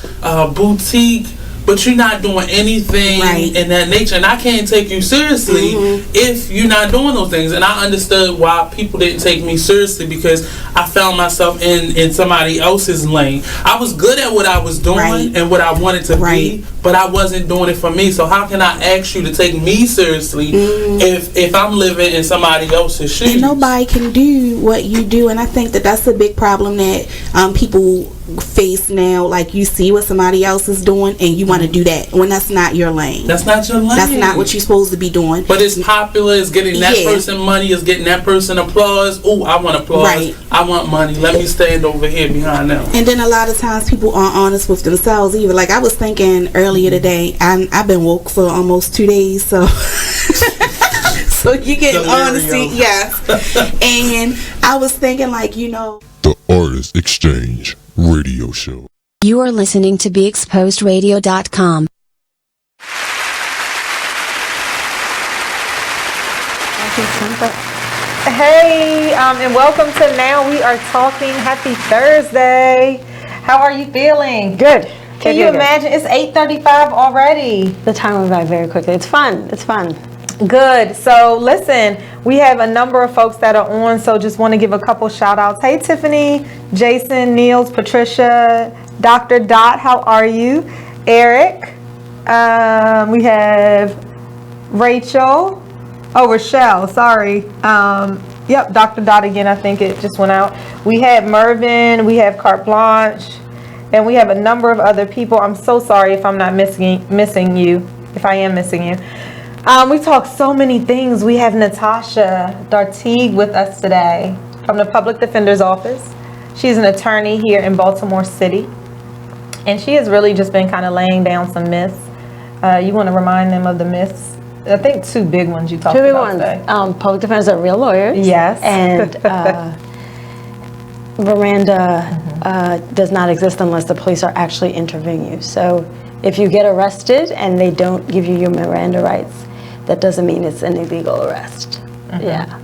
boutique, but you're not doing anything in that nature, and I can't take you seriously if you're not doing those things. And I understood why people didn't take me seriously because I found myself in somebody else's lane. I was good at what I was doing and what I wanted to be, but I wasn't doing it for me. So how can I ask you to take me seriously if I'm living in somebody else's shoes? And nobody can do what you do, and I think that that's a big problem that people face now. Like, you see what somebody else is doing and you want to do that when that's not your lane. That's not your lane. That's not what you're supposed to be doing. But it's popular, it's getting that person money, it's getting that person applause. Oh, I want applause. I want money. Let me stand over here behind them. And then a lot of times people aren't honest with themselves either. Like, I was thinking earlier today, I've been woke for almost 2 days, so so you get honesty, and I was thinking, like, The Artist Exchange Radio Show. You are listening to BeExposedRadio.com. Hey, and welcome to Now We Are Talking. Happy Thursday. How are you feeling? Good. Can you imagine? It's 8:35 already. The time went by very quickly. It's fun. It's fun. Good. So listen, we have a number of folks that are on, so just want to give a couple shout outs. Hey Tiffany, Jason, Niels, Patricia, Dr. Dot, how are you? Eric, we have Rachel, Rochelle, sorry. Yep, Dr. Dot again, I think it just went out. We have Mervin, we have Carte Blanche, and we have a number of other people. I'm so sorry if I'm not missing you, if I am missing you. We talked so many things. We have Natasha Dartigue with us today from the Public Defender's Office. She's an attorney here in Baltimore City, and she has really just been kind of laying down some myths. You want to remind them of the myths? I think two big ones you talked about today. Public defenders are real lawyers. Yes. And Miranda does not exist unless the police are actually interviewing you. So if you get arrested and they don't give you your Miranda rights, that doesn't mean it's an illegal arrest. Yeah.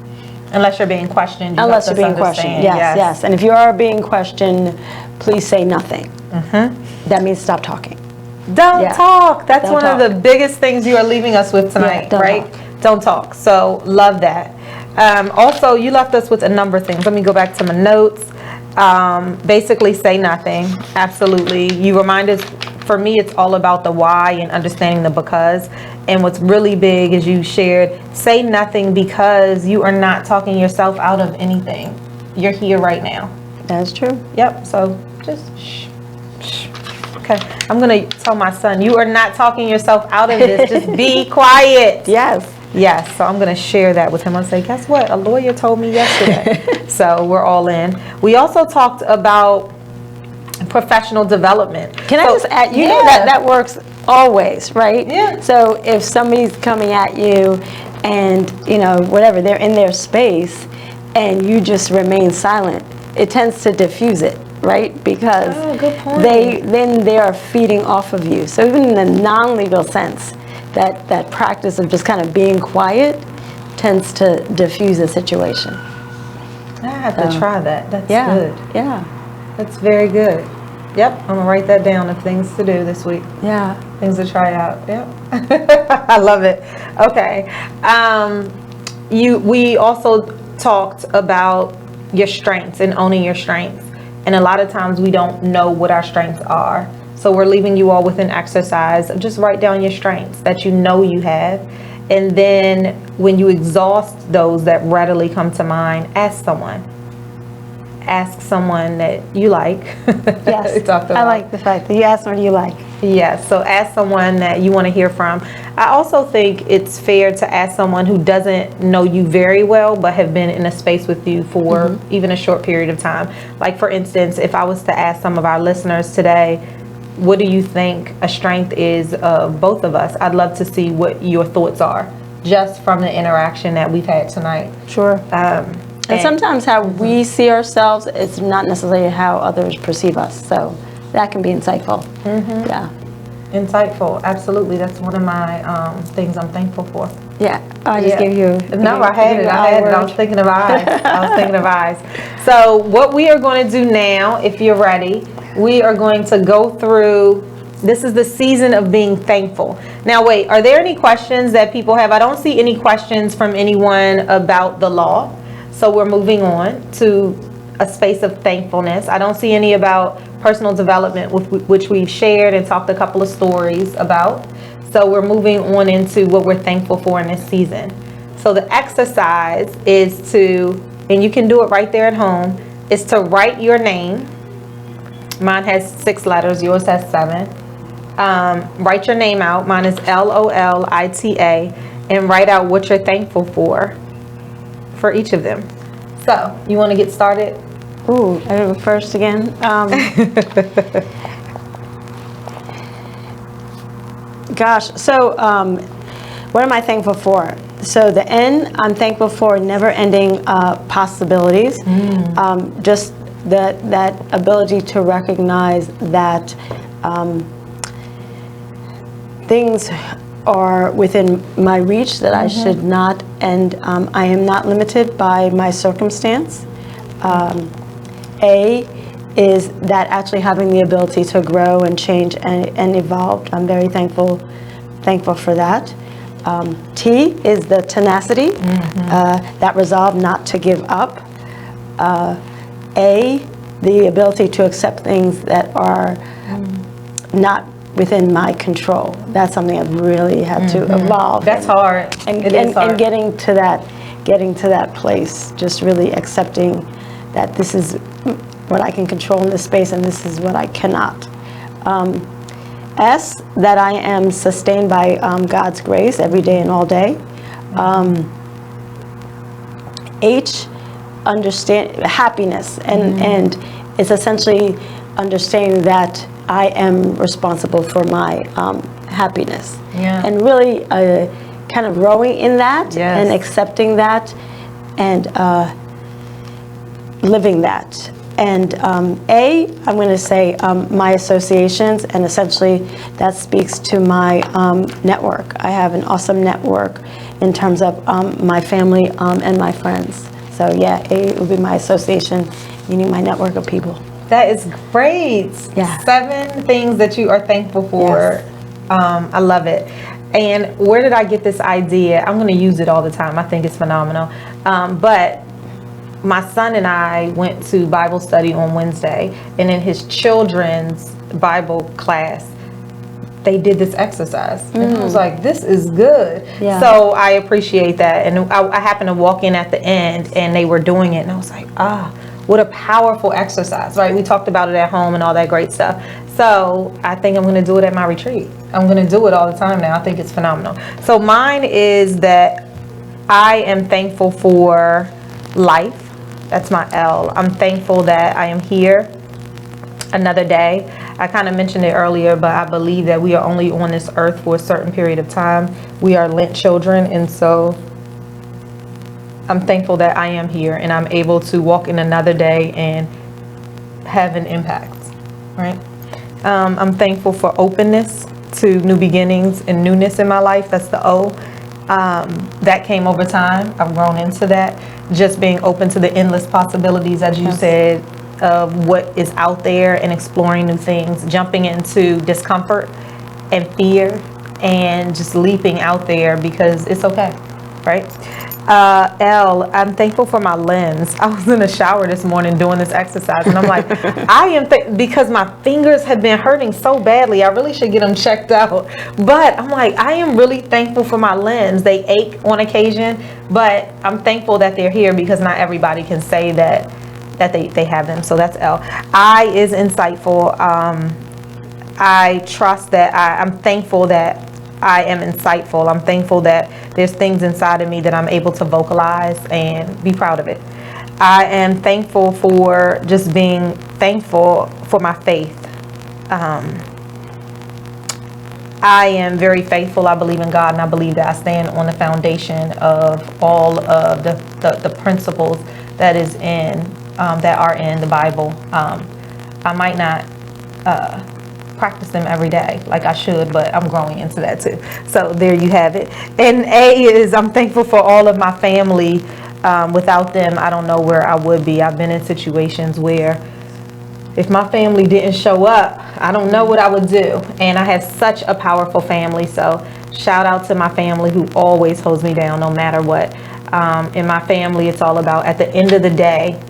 Unless you're being questioned. Unless you're being questioned. Yes. And if you are being questioned, please say nothing. That means stop talking. Don't talk. That's one of the biggest things you are leaving us with tonight, right? Don't talk. So love that. Also, you left us with a number of things. Let me go back to my notes. Basically, say nothing. Absolutely. You reminded us, for me, it's all about the why and understanding the because. And what's really big is you shared, say nothing because you are not talking yourself out of anything. You're here right now. That's true. Yep. So just shh. Okay. I'm going to tell my son, you are not talking yourself out of this. Just be quiet. Yes. Yes. So I'm going to share that with him. I'll say, guess what? A lawyer told me yesterday. So we're all in. We also talked about professional development. Can I just add, you know that works always, right? Yeah. So if somebody's coming at you and, whatever, they're in their space and you just remain silent, it tends to diffuse it, right? Because they are feeding off of you. So even in the non-legal sense, that practice of just kind of being quiet tends to diffuse a situation. I have to try that. That's good. Yeah. That's very good. Yep, I'm gonna write that down of things to do this week. Yeah. Things to try out. Yep. I love it. Okay. We also talked about your strengths and owning your strengths. And a lot of times we don't know what our strengths are. So we're leaving you all with an exercise. Just write down your strengths that you know you have. And then when you exhaust those that readily come to mind, ask someone. Ask someone that you like. Yes, I like the fact that you ask someone you like. Yes, so ask someone that you want to hear from. I also think it's fair to ask someone who doesn't know you very well but have been in a space with you for even a short period of time. Like, for instance, if I was to ask some of our listeners today, what do you think a strength is of both of us? I'd love to see what your thoughts are just from the interaction that we've had tonight. Sure. And sometimes how we see ourselves is not necessarily how others perceive us. So that can be insightful. Yeah. Insightful, absolutely. That's one of my things I'm thankful for. Yeah, I just gave you. No, I had it. I was thinking of eyes. So what we are going to do now, if you're ready, we are going to go through. This is the season of being thankful. Now, wait, are there any questions that people have? I don't see any questions from anyone about the law. So we're moving on to a space of thankfulness. I don't see any about personal development, which we've shared and talked a couple of stories about. So we're moving on into what we're thankful for in this season. So the exercise is to, and you can do it right there at home, is to write your name. Mine has 6 letters, yours has 7. Write your name out. Mine is Lolita, and write out what you're thankful for each of them. So, you want to get started? Ooh, I go first again. Gosh, so what am I thankful for? So the N, I'm thankful for never-ending possibilities. Just that ability to recognize that things are within my reach, that I should not, and I am not limited by my circumstance. A is that actually having the ability to grow and change and evolve. I'm very thankful for that. T is the tenacity, that resolve not to give up. A, the ability to accept things that are not within my control. That's something I've really had to evolve. That's hard. And getting to that place, just really accepting that this is what I can control in this space and this is what I cannot. S, that I am sustained by God's grace every day and all day. H, understand happiness, and it's essentially understanding that I am responsible for my happiness, and really kind of growing in that and accepting that and living that. And A, I'm going to say my associations, and essentially that speaks to my network. I have an awesome network in terms of my family and my friends. So yeah, A would be my association, meaning my network of people. That is great. Yeah. 7 things that you are thankful for. Yes. I love it. And where did I get this idea? I'm going to use it all the time. I think it's phenomenal. But my son and I went to Bible study on Wednesday, and in his children's Bible class, they did this exercise. And I was like, this is good. Yeah. So I appreciate that. And I happened to walk in at the end, and they were doing it, and I was like, what a powerful exercise, right? We talked about it at home and all that great stuff. So I think I'm going to do it at my retreat. I'm going to do it all the time now. I think it's phenomenal. So mine is that I am thankful for life. That's my L. I'm thankful that I am here another day. I kind of mentioned it earlier, but I believe that we are only on this earth for a certain period of time. We are lent children, and so I'm thankful that I am here and I'm able to walk in another day and have an impact, right? I'm thankful for openness to new beginnings and newness in my life. That's the O. That came over time. I've grown into that. Just being open to the endless possibilities, as you said, of what is out there and exploring new things, jumping into discomfort and fear and just leaping out there because it's okay, right? L, I'm thankful for my lens. I was in the shower this morning doing this exercise, and I'm like, I am because my fingers have been hurting so badly. I really should get them checked out. But I'm like, I am really thankful for my lens. They ache on occasion, but I'm thankful that they're here because not everybody can say that they have them. So that's L. I is insightful. I trust that I'm thankful that I am insightful. I'm thankful that there's things inside of me that I'm able to vocalize and be proud of it. I am thankful for just being thankful for my faith. I am very faithful. I believe in God, and I believe that I stand on the foundation of all of the principles that is in that are in the Bible. I might not practice them every day like I should, but I'm growing into that too. So there you have it. And A is I'm thankful for all of my family. Without them, I don't know where I would be. I've been in situations where if my family didn't show up, I don't know what I would do. And I have such a powerful family. So shout out to my family who always holds me down no matter what. In my family, it's all about at the end of the day,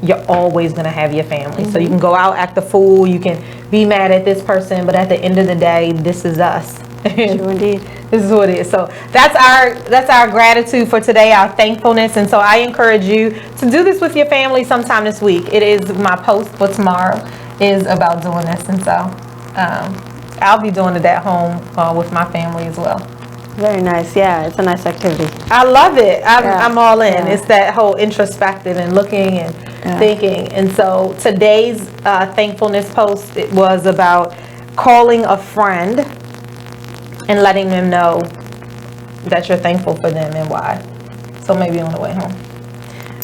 you're always going to have your family. So you can go out, act a fool, you can be mad at this person, but at the end of the day, this is us. True indeed. This is what it is. So that's our gratitude for today, our thankfulness. And so I encourage you to do this with your family sometime this week. It is my post for tomorrow is about doing this. And so I'll be doing it at home with my family as well. Very nice. Yeah, it's a nice activity. I love it. I'm all in. Yeah. It's that whole introspective and looking and thinking. And so today's thankfulness post, it was about calling a friend and letting them know that you're thankful for them and why. So maybe on the way home.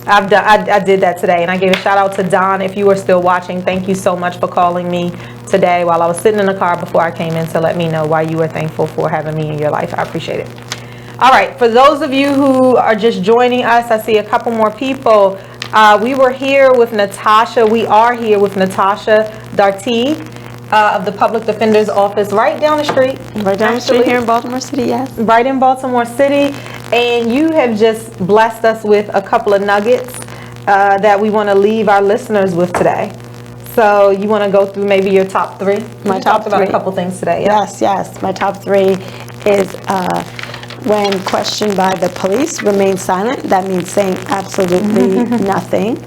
I did that today, and I gave a shout out to Don. If you are still watching, thank you so much for calling me today while I was sitting in the car before I came in to let me know why you were thankful for having me in your life. I appreciate it. All right, for those of you who are just joining us, I see a couple more people. We were here with Natasha. We are here with Natasha Dartigue of the Public Defender's Office right down the street. Right down the street here in Baltimore City, yes. Right in Baltimore City. And you have just blessed us with a couple of nuggets that we want to leave our listeners with today. So you want to go through maybe your top three? My top three. Talked about a couple things today. Yeah? Yes. My top three is when questioned by the police, remain silent. That means saying absolutely nothing.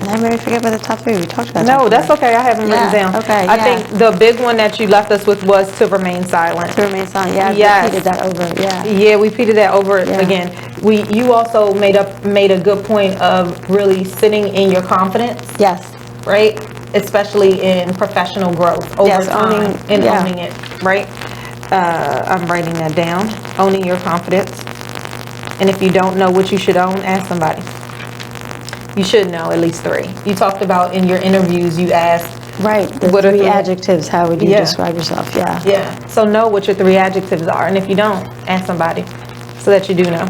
I already forget about the top three. We talked about that. No, that's okay. I haven't written down. Okay. I think the big one that you left us with was to remain silent. To remain silent. Yeah. Yes. We repeated that over. Yeah. Yeah, we repeated that over again. You also made a good point of really sitting in your confidence. Yes. Right. Especially in professional growth over time and owning it. Right. I'm writing that down. Owning your confidence. And if you don't know what you should own, ask somebody. You should know at least three. You talked about in your interviews, you asked. Right. What are 3 adjectives? How would you describe yourself? Yeah. Yeah. So know what your 3 adjectives are. And if you don't, ask somebody so that you do know.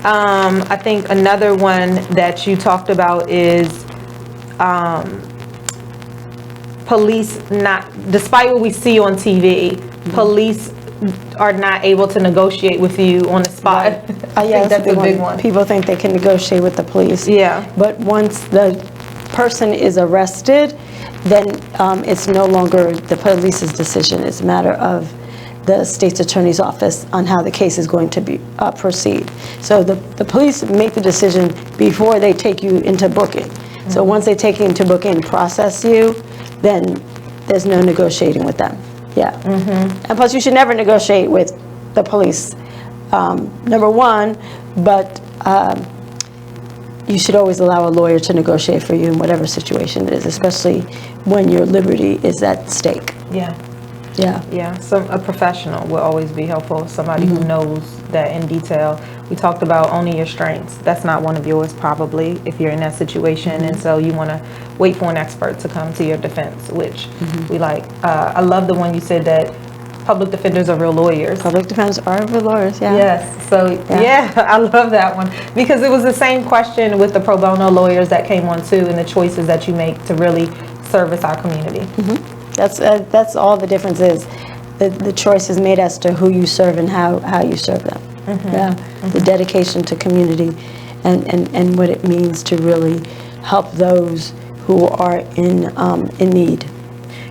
I think another one that you talked about is police not, despite what we see on TV, police are not able to negotiate with you on the spot. Right. I think that's a big one. People think they can negotiate with the police. Yeah. But once the person is arrested, then it's no longer the police's decision. It's a matter of the state's attorney's office on how the case is going to be proceed. So the police make the decision before they take you into booking. So once they take you into booking and process you, then there's no negotiating with them. Yeah. And plus, you should never negotiate with the police, number one, but you should always allow a lawyer to negotiate for you in whatever situation it is, especially when your liberty is at stake. Yeah. Yeah. Yeah. So a professional will always be helpful. Somebody who knows that in detail. We talked about owning your strengths. That's not one of yours probably if you're in that situation. And so you want to wait for an expert to come to your defense, which we like. I love the one you said that public defenders are real lawyers. Public defenders are real lawyers, yeah. Yes. So, I love that one. Because it was the same question with the pro bono lawyers that came on too, and the choices that you make to really service our community. That's all the difference is. The choice is made as to who you serve and how you serve them. The dedication to community and what it means to really help those who are in need.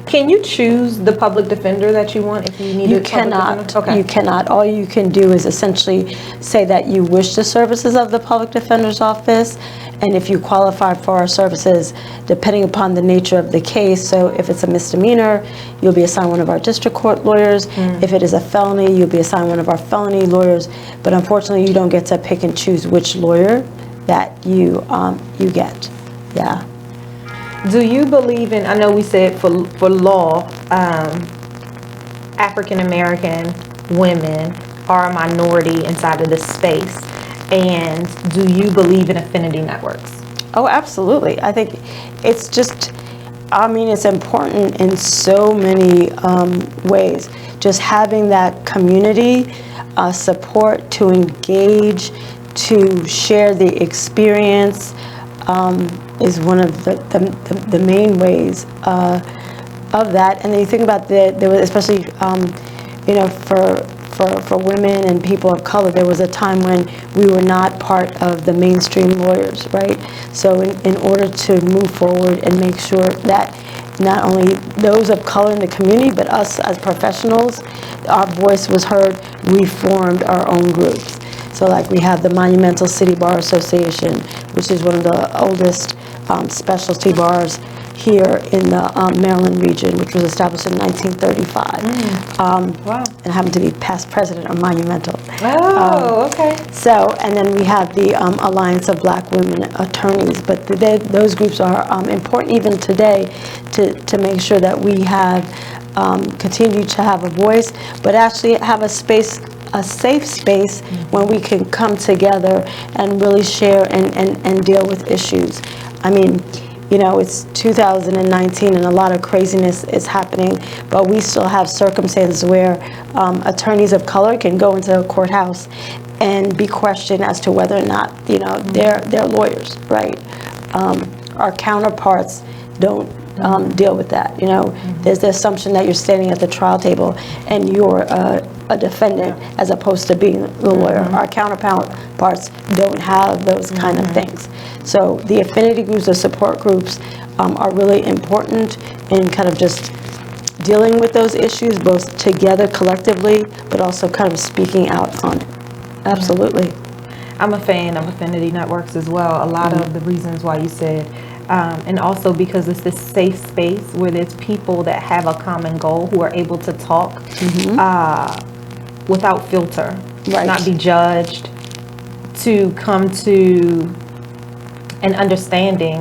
Can you choose the public defender that you want if you need You cannot. Okay. You cannot. All you can do is essentially say that you wish the services of the public defender's office And if you qualify for our services, depending upon the nature of the case, so if it's a misdemeanor, you'll be assigned one of our district court lawyers. If it is a felony, you'll be assigned one of our felony lawyers. But unfortunately, you don't get to pick and choose which lawyer that you get. Yeah. Do you believe in, I know we said for law, African American women are a minority inside of this space. And do you believe in affinity networks? Oh, absolutely. I think it's just, it's important in so many ways. Just having that community support to engage, to share the experience is one of the main ways of that. And then you think about there was especially, for women and people of color, there was a time when we were not part of the mainstream lawyers, right? So in order to move forward and make sure that not only those of color in the community, but us as professionals, our voice was heard, we formed our own groups. So like we have the Monumental City Bar Association, which is one of the oldest specialty bars here in the Maryland region, which was established in 1935. Wow. And happened to be past president of Monumental. Oh, okay. So, and then we have the Alliance of Black Women Attorneys, but those groups are important even today to make sure that we have continue to have a voice, but actually have a space, a safe space when we can come together and really share and deal with issues. I mean, it's 2019 and a lot of craziness is happening, but we still have circumstances where attorneys of color can go into a courthouse and be questioned as to whether or not, they're lawyers, right? Our counterparts don't deal with that. There's the assumption that you're standing at the trial table and you're a defendant as opposed to being the lawyer. Our counterparts don't have those kind of things. So the affinity groups, the support groups are really important in kind of just dealing with those issues, both together collectively, but also kind of speaking out on it. Absolutely. I'm a fan of affinity networks as well. A lot of the reasons why you said, and also because it's this safe space where there's people that have a common goal who are able to talk without filter, not be judged, to come to an understanding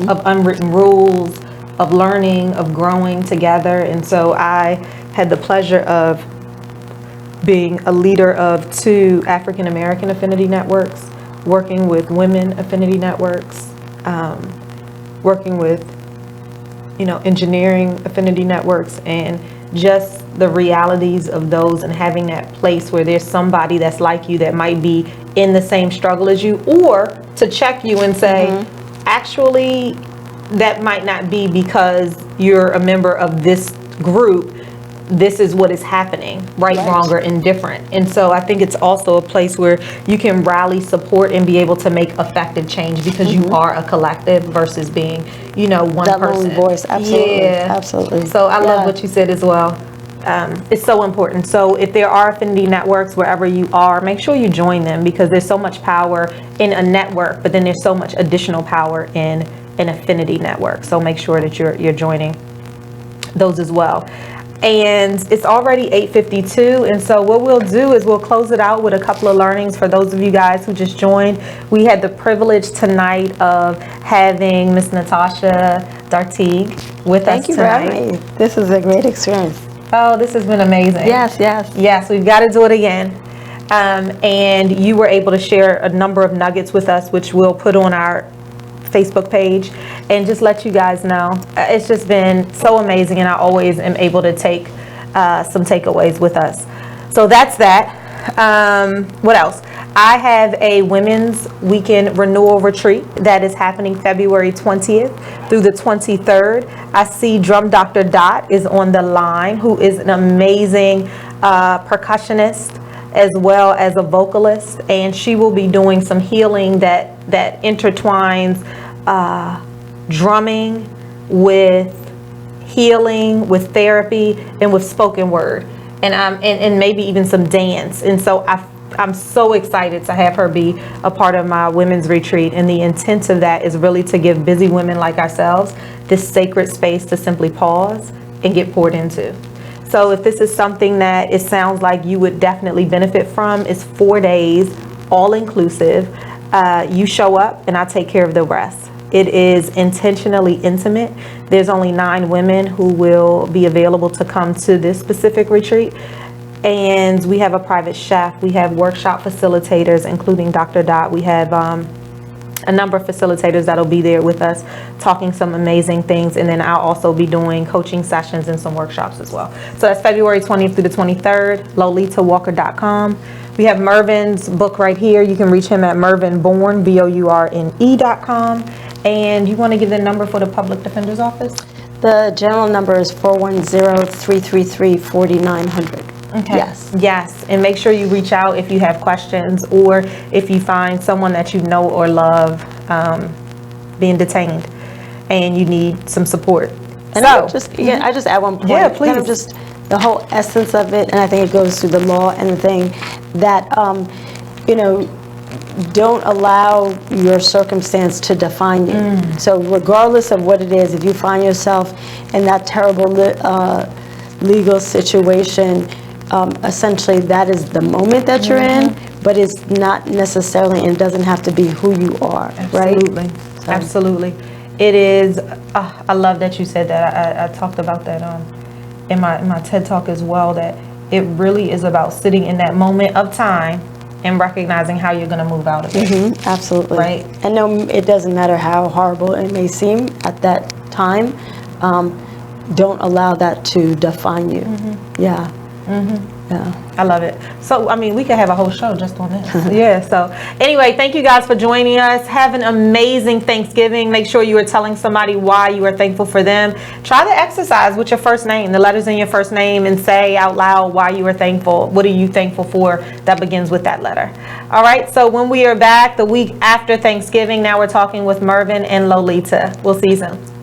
of unwritten rules, of learning, of growing together. And so I had the pleasure of being a leader of 2 African American affinity networks, working with women affinity networks, working with, engineering affinity networks, and just the realities of those, and having that place where there's somebody that's like you that might be in the same struggle as you, or to check you and say, actually, that might not be because you're a member of this group. This is what is happening, right, wrong, or indifferent. And so I think it's also a place where you can rally support and be able to make effective change because you are a collective versus being, one that person. That lone voice, absolutely, absolutely. So I love what you said as well. It's so important. So if there are affinity networks wherever you are, make sure you join them because there's so much power in a network, but then there's so much additional power in an affinity network. So make sure that you're joining those as well. And it's already 8:52, and so what we'll do is we'll close it out with a couple of learnings for those of you guys who just joined. We had the privilege tonight of having Miss Natasha Dartigue with us tonight. Thank you for having me. This is a great experience. Oh, this has been amazing. Yes, we've got to do it again. And you were able to share a number of nuggets with us, which we'll put on our Facebook page and just let you guys know. It's just been so amazing, and I always am able to take some takeaways with us. So that's that. What else? I have a women's weekend renewal retreat that is happening February 20th through the 23rd. I see Drum Dr. Dot is on the line, who is an amazing percussionist as well as a vocalist, and she will be doing some healing that intertwines drumming with healing, with therapy, and with spoken word, and maybe even some dance. And so I'm so excited to have her be a part of my women's retreat. And the intent of that is really to give busy women like ourselves this sacred space to simply pause and get poured into. So if this is something that it sounds like you would definitely benefit from, it's 4 days, all inclusive. You show up and I take care of the rest. It is intentionally intimate. There's only 9 women who will be available to come to this specific retreat. And we have a private chef. We have workshop facilitators, including Dr. Dot. We have a number of facilitators that'll be there with us talking some amazing things. And then I'll also be doing coaching sessions and some workshops as well. So that's February 20th through the 23rd, lolitawalker.com. We have Mervin's book right here. You can reach him at mervinbourne, BOURNE.com. And you want to give the number for the Public Defender's Office? The general number is 410-333-4900. Okay. Yes. Yes. And make sure you reach out if you have questions or if you find someone that you know or love being detained and you need some support. And I just add one point. Yeah, please. Kind of just the whole essence of it, and I think it goes through the law and the thing that, don't allow your circumstance to define you. So regardless of what it is, if you find yourself in that terrible legal situation, essentially that is the moment that you're in, but it's not necessarily, and doesn't have to be who you are. Absolutely. Right? So. Absolutely. It is, I love that you said that. I talked about that in my TED Talk as well, that it really is about sitting in that moment of time and recognizing how you're going to move out of it. Absolutely. Right. And no, it doesn't matter how horrible it may seem at that time. Don't allow that to define you. Yeah. Yeah. I love it. So, I mean, we could have a whole show just on this. Yeah. So, anyway, thank you guys for joining us. Have an amazing Thanksgiving. Make sure you are telling somebody why you are thankful for them. Try the exercise with your first name, the letters in your first name, and say out loud why you are thankful. What are you thankful for that begins with that letter? All right. So, when we are back the week after Thanksgiving, now we're talking with Mervin and Lolita. We'll see you soon.